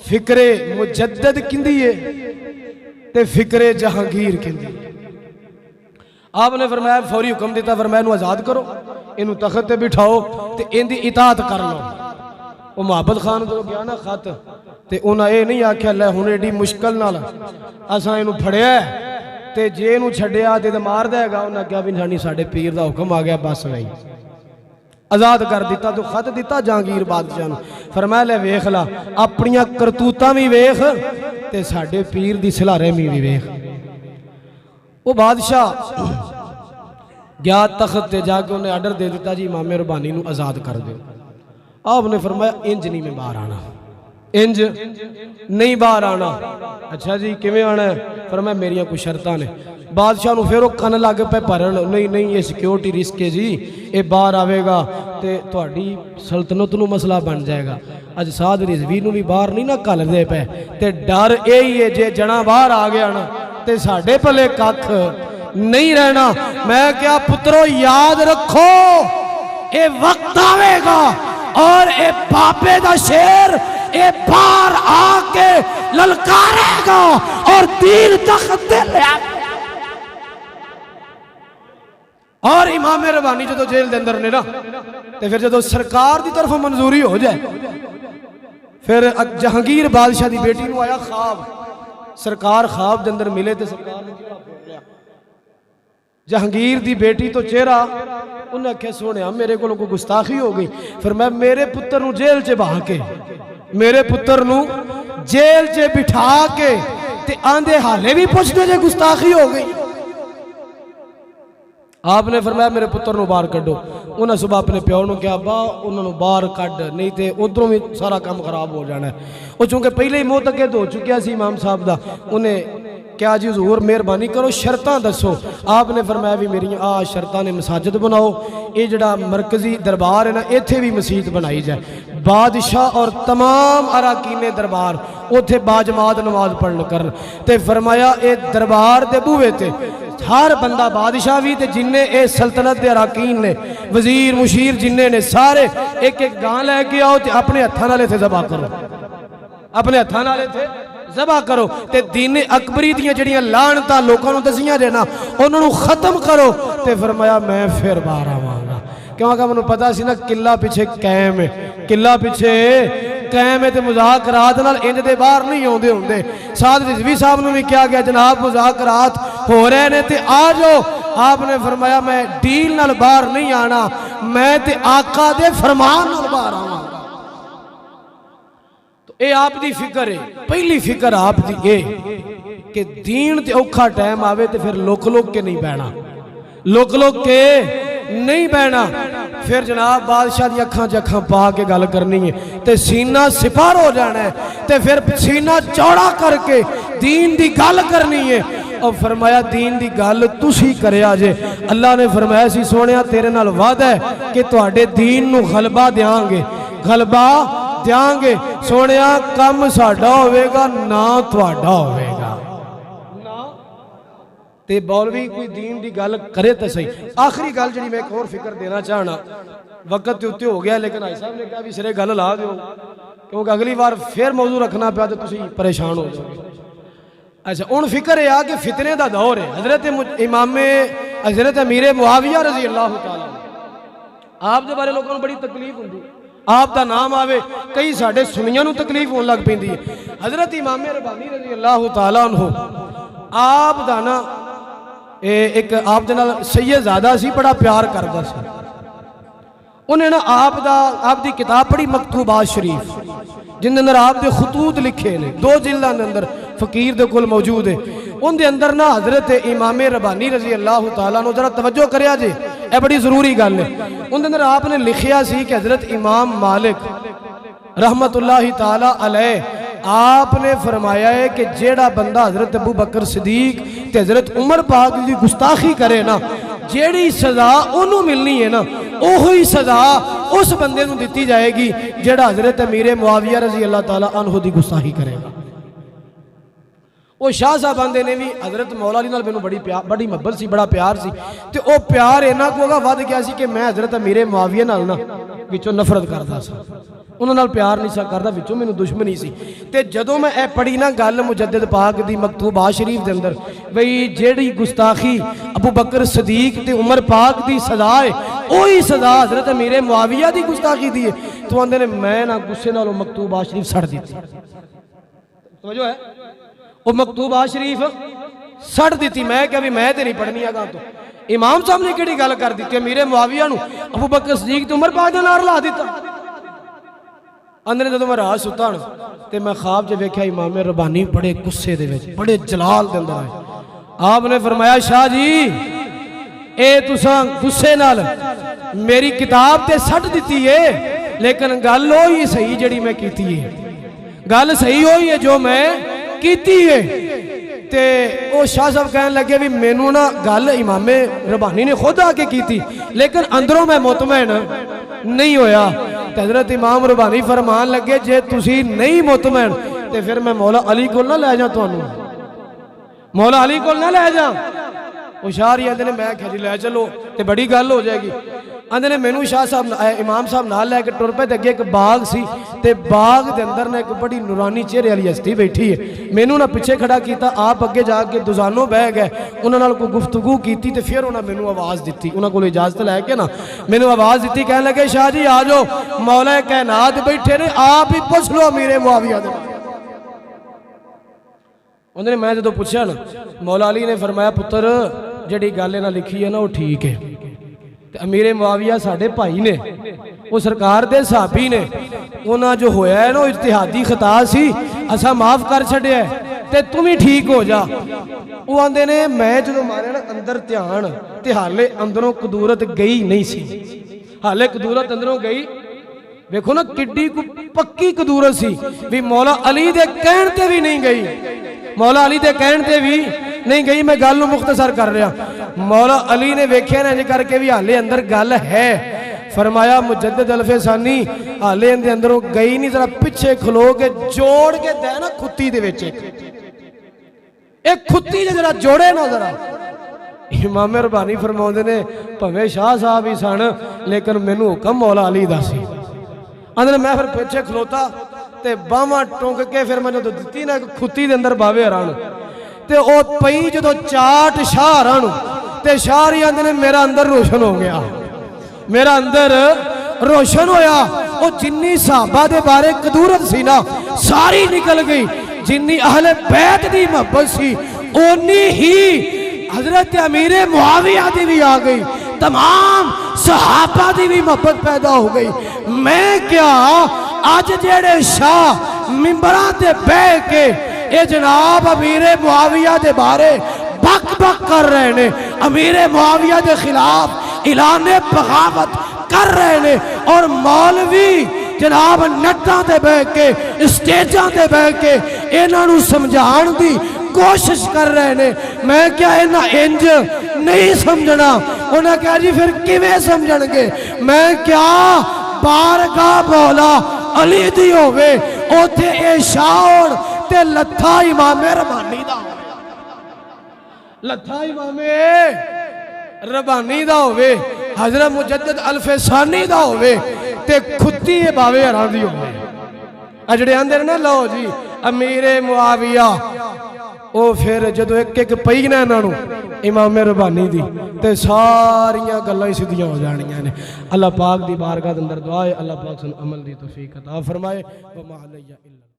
फिक्रे मुजद्दद किंदी है ते फिक्रे जहांगीर किंदी। आपने फरमाया फौरी हुक्म दिता, फरमाया इनू आजाद करो, इनू तख्त ते बिठाओ ते इनदी इताअत कर लो। वो मुहब्बत खान जो गया ना खत ते उन्हें ये नहीं आख्या लै हुण एडी मुश्किल नाल असां इनू फड़िया ते जे इनू छड्डिया ते मार देगा। उन्हें कहा भी नहीं साडे पीर दा हुक्म आ गया, बस नहीं, आजाद कर दिता। तो खत दिता जहांगीर बादशाह नूं, फरमाया ले वेख ला अपनियां करतूतां भी वेख ते साडे पीर दी सलाहरहमी भी वेख। वो बादशाह गया तख्त ते जाके उन्हें आर्डर दे दिता जी इमाम रब्बानी नूं आजाद कर दो। आपने फरमाया इंज नहीं मैं बाहर आना, इंज नहीं बाहर आना। अच्छा जी किवें आना है? फरमाया मेरियां कुछ शर्तां ने। बादशाह नूं फिर वो कन लग पे भरन, नहीं नहीं ये सिक्योरिटी रिस्क है जी, ये बाहर आवेगा तो तुहाडी सल्तनत नूं मसला बन जाएगा। अज साध रिजवी नूं भी बाहर नहीं ना घल्लदे पे ते डर यही है जे जना बाहर आ गया ना ते साडे भले कख नहीं रहना। मैं क्या पुत्रो याद रखो ये वक्त आवेगा और ये बाबे दा शेर ये बाहर आके ललकारेगा और तीर तख्त ले। और इमाम रब्बानी जो जेल के अंदर ने ना ते फिर जो सरकार की तरफ मंजूरी हो जाए फिर जहांगीर बादशाह की बेटी नूं आया ख्वाब, सरकार ख्वाब के अंदर मिले तो सरकार ने चेहरा फेर लिया। जहांगीर की बेटी तो चेहरा उन्हें आख्या सोने मेरे को गुस्ताखी हो गई। फिर मैं मेरे पुत्र नूं जेल च बहा के, मेरे पुत्र नूं जेल च बिठा के ते आंदे हाले भी पुछदे जे गुस्ताखी हो गई। आपने फरमाया मेरे पुत्र नूं बाहर कड्डो। उन्हें सुबह अपने प्यो नूं कहा बा उन्होंने बाहर कढ़, नहीं तो उधरों भी सारा काम खराब हो जाना है। वो चूंकि पहले ही मोतकद हो चुकिया सी इमाम साहब का, उन्हें क्या जी हुजूर मेहरबानी करो शर्तां दसो। आपने फरमाया भी मेरी आ शर्तां ने मसाजिद बनाओ, ये जड़ा मरकजी दरबार है ना इत्थे भी मसीत बनाई जाए, बादशाह और तमाम अराकीने दरबार उत्थे बाजमात नमाज पढ़न करन। ते फरमाया ये दरबार दे बूहे ते हर बंदा बादशाह भी ते जिन्ने ए सल्तनत दे अराकीन ने वजीर मुशीर जिन्ने ने सारे एक एक गां लैके आओ ते अपने हत्थां नाल इत्थे ज़बा करो, अपने हत्थां नाल इत्थे ज़बा करो ते दीन अकबरी दियां जड़ियां लानतां लोकां नूं दसियां जे ना उन्हां नूं खत्म करो। ते फरमाया मैं फिर बाहर आवांगा, क्योंकि मैनूं पता सी ना किला पिछे कायम है, किला पिछे कायम है तो मुज़ाकरात नाल इंज दे बाहर नहीं आउंदे हुंदे। साद रिजवी साहब नूं भी कहा गया जनाब मुज़ाकरात हो रहे ने ते आ जाओ। आपने फरमाया मैं डील नाल बाहर नहीं आना, मैं ते आका दे फरमान नाल बाहर आवांगा। ये आप दी फिक्र है, पहली फिक्र आप दी ये कि दीन ते औखा टाइम आवे तो फिर लुक लुक के नहीं बहना, लुक लुक के नहीं बहना। फिर जनाब बादशाह दी अखां च अखां पा के गल करनी है ते सीना सिपार हो जाना है ते फिर सीना चौड़ा करके दीन दी गल करनी है। और फरमाया दीन दी गल तुसी करया जे। अल्लाह ने फरमाया सी सोनिया तेरे नाल वादा है कि तुहाडे दीन नूं गलबा देंगे, गलबा देंगे। सोनिया कम साडा होवेगा ना तुहाडा होवेगा। ते मौलवी कोई दीन की गल करे तो सही। आखिरी गल जी मैं एक और फिक्र देना चाहना, वक्त के उत्ते हो गया लेकिन भाई साहब ने कहा भी सिरे गल ला दो क्योंकि अगली बार फिर मौजू रखना पाया तो तुम परेशान हो जाओगे। अच्छा हुण फिक्र यह कि फितने का दौर है। हजरत इमामे हजरत अमीर मुआविया रजी अल्लाह तआला आप दे बारे लोगों को बड़ी तकलीफ होंगी। आप दा नाम आवे कई साढ़े सुनियां नूं तकलीफ होने लग पैंदी है। हज़रत इमाम रबानी रज़ी अल्लाह तआला अन्हु आप दा ना एक आप दे नाल सैयदज़ादा सी, बड़ा प्यार करदा सी। उन्हें ना आप दी किताब पढ़ी मकतूबात शरीफ, जिंदे अंदर आप दे खतूत लिखे ने, 2 जिल्दां दे अंदर फकीर दे कोल मौजूद है। उनके अंदर ना हज़रत इमाम रबानी रज़ी अल्लाह तआला अन्हु जरा तवज्जो करिया जे, यह बड़ी ज़रूरी गल है। उनके अंदर आपने लिखिया सी कि हज़रत इमाम मालिक रहमतुल्लाहि ताला अलैह आपने फरमाया है कि जेड़ा बंदा हज़रत अबू बकर सिद्दीक ते हज़रत उमर पाक की गुस्ताखी करे ना, जेड़ी सज़ा उन्हों मिलनी है ना, ओही सज़ा उस बंदे नूं दिती जाएगी जेड़ा हज़रत अमीर मुआविया रज़ी अल्लाह ताला अन्हु दी गुस्ताखी करेगा। वो शाह साहब आंदे ने भी हज़रत मौला अली नाल मैनूं बड़ी मुहब्बत सी, बड़ा प्यार सी, ते ओ प्यार इन्ना कोगा वध गया सी कि मैं हज़रत अमीर मुआविया नाल ना विचों नफरत करदा सी, उन्हां नाल प्यार नहीं सा करदा, विचों मैनूं दुश्मनी सी। ते जदों मैं ए पढ़ी ना गल मुजद्दिद पाक दी मकतूबात शरीफ दे अंदर बई जेड़ी गुस्ताखी अबू बकर सिद्दीक ते उमर पाक दी सज़ा है, ओही सज़ा हज़रत अमीर मुआविया दी गुस्ताखी दी है, तो आंदे ने मैं ना गुस्से नाल मकतूबात शरीफ सड़ दी। समझो है वो मकतूबात शरीफ सड़ दी। मैं क्या भी मैं तो नहीं पढ़नी अगा तो इमाम साहब ने किहड़ी गल कर दी, अमीर मुआविया नूं अबू बकर सिद्दीक ते उमर पाक दे नाल ला दिता। अंदर जो मैं रात सुता तो मैं ख्वाब च वेख्या इमाम रबानी बड़े गुस्से दे विच, बड़े जलाल दे अंदर आए। आपने फरमाया शाह जी ए तुसां गुस्से नाल मेरी किताब ते सट दिती है, लेकिन गल ओही सही जिहड़ी मैं कीती है, गल सही ओही है जो मैं कीती है। ते ओ शाह साहब कहन लगे भी मैनू ना गल इमाम रबानी ने खुद आके की, लेकिन अंदरों मैं मुतमैन नहीं होया। हज़रत इमाम रबानी फरमान लगे जे तुसी नहीं मुतमैन तो फिर मैं मौला अली को ना लै जा, तुहानू मौला अली को ना लै जा। वो शाह ही आंदे ने मैं क्या जी लै चलो तो बड़ी गल हो जाएगी। आंदे ने मैनू शाह साहब इमाम साहब नाल लैके टुर पे, अगे एक बाग सी ते बाग दे अंदर ना एक बड़ी नूरानी चेहरे वाली हस्ती बैठी है। मैनू ना पिछे खड़ा किया, आप अगे जाके दुजानो बह गए, उन्होंने कोई गुफ्तगू की तो फिर उन्होंने मैनू आवाज़ दी, उन्होंने इजाजत लैके ना मैनू आवाज़ दी, कह लगे शाह जी आ जाओ मौला कायनात बैठे ने, आप ही पुछ लो अमीर मुआविया दे। उन्होंने मैं जो पूछा ना मौला अली ने फरमाया पुत्र जिहड़ी गल इन्हां लिखी है ना वो ठीक है, अमीर मुआविया साढ़े भाई ने, वो सरकार दे सहाबी ने, उन्हां जो होया है ना वो इज्तिहादी खता सी, असा माफ कर छड्या ते तुम ही ठीक हो जा। वो आंदे ने मैं जो मारे ना अंदर ध्यान ते हाले अंदरों कदूरत गई नहीं सी, हाले कदूरत अंदरों गई, देखो ना किड्डी को पक्की कदूरत सी भी मौला अली दे कहण ते भी नहीं गई, मौला अली दे कहण ते भी नहीं गई। मैं गल मुख्तसर कर रहा, मौला अली ने वेख्या ना इंज करके भी हाले अंदर गल है, फरमाया मुजद्दिद अल्फसानी हाले इनके अंदरों गई नहीं, जरा पिछे खलो के जोड़ के दे ना खुत्ती दे विच एक खुत्ती जरा जोड़े ना जरा। इमाम रबानी फरमाउंदे ने भवे शाह साहब ही सन लेकिन मैनू हुक्म मौला अली दा सी। आंदे मैं फिर पिछे खलोता ते बाहवां टुंक के फिर मैं जो दिती ना खुत्ती दे अंदर बावे हरां ते ओ पई जो चाट शाह हरां ते शाह ही आंदे ने मेरा अंदर रोशन हो गया, मेरा अंदर रोशन होया। वो जिन्नी सहाबा दे बारे कदूरत सी ना सारी निकल गई, जिन्नी अहले बैत दी मोहब्बत सी ओनी ही हजरत अमीर मुआविया दी भी आ गई, तमाम सहाबा दी भी मोहब्बत पैदा हो गई। मैं क्या अज जेड़े शाह मिंबरां ते बह के ये जनाब अमीर मुआविया दे बारे बक बक कर रहे ने, अमीर मुआविया दे खिलाफ ऐलाने बगावत कर रहे ने, और मौलवी जनाब नट्टां ते बह के स्टेजां ते बह के इन्हां नूं समझाउण दी कोशिश कर रहे ने। मैं क्या इन्हां इंज नहीं समझना, उन्हें कहा जी फिर किवें समझणगे। मैं क्या बारगाह मौला अली दी होवे ओथे ए शाह ते लथा इमाम रबानी दा, लथा इमाम रबानी दा होवे, हजरत मुजद्दिद अल्फसानी दा होवे ते खुत्ती बावे हरां दी होवे। आ जिहड़े आंदे ने लो जी अमीर मुआविया ਉਹ ਫਿਰ ਜਦੋਂ ਇੱਕ ਇੱਕ ਪਈ ਨਾ ਇਹਨਾਂ ਨੂੰ ਇਮਾਮ ਰਬਾਨੀ ਦੀ ਤੇ ਸਾਰੀਆਂ ਗੱਲਾਂ ਹੀ ਸਿੱਧੀਆਂ ਹੋ ਜਾਣੀਆਂ ਨੇ। ਅੱਲਾਹ ਪਾਕ ਦੀ ਬਾਰਗਾਹ ਦੇ ਅੰਦਰ ਦੁਆ ਹੈ, ਅੱਲਾਹ ਪਾਕ ਸਾਨੂੰ ਅਮਲ ਦੀ ਤੌਫੀਕ ਅਤਾ ਫਰਮਾਏ। व मा अलैया इल्ला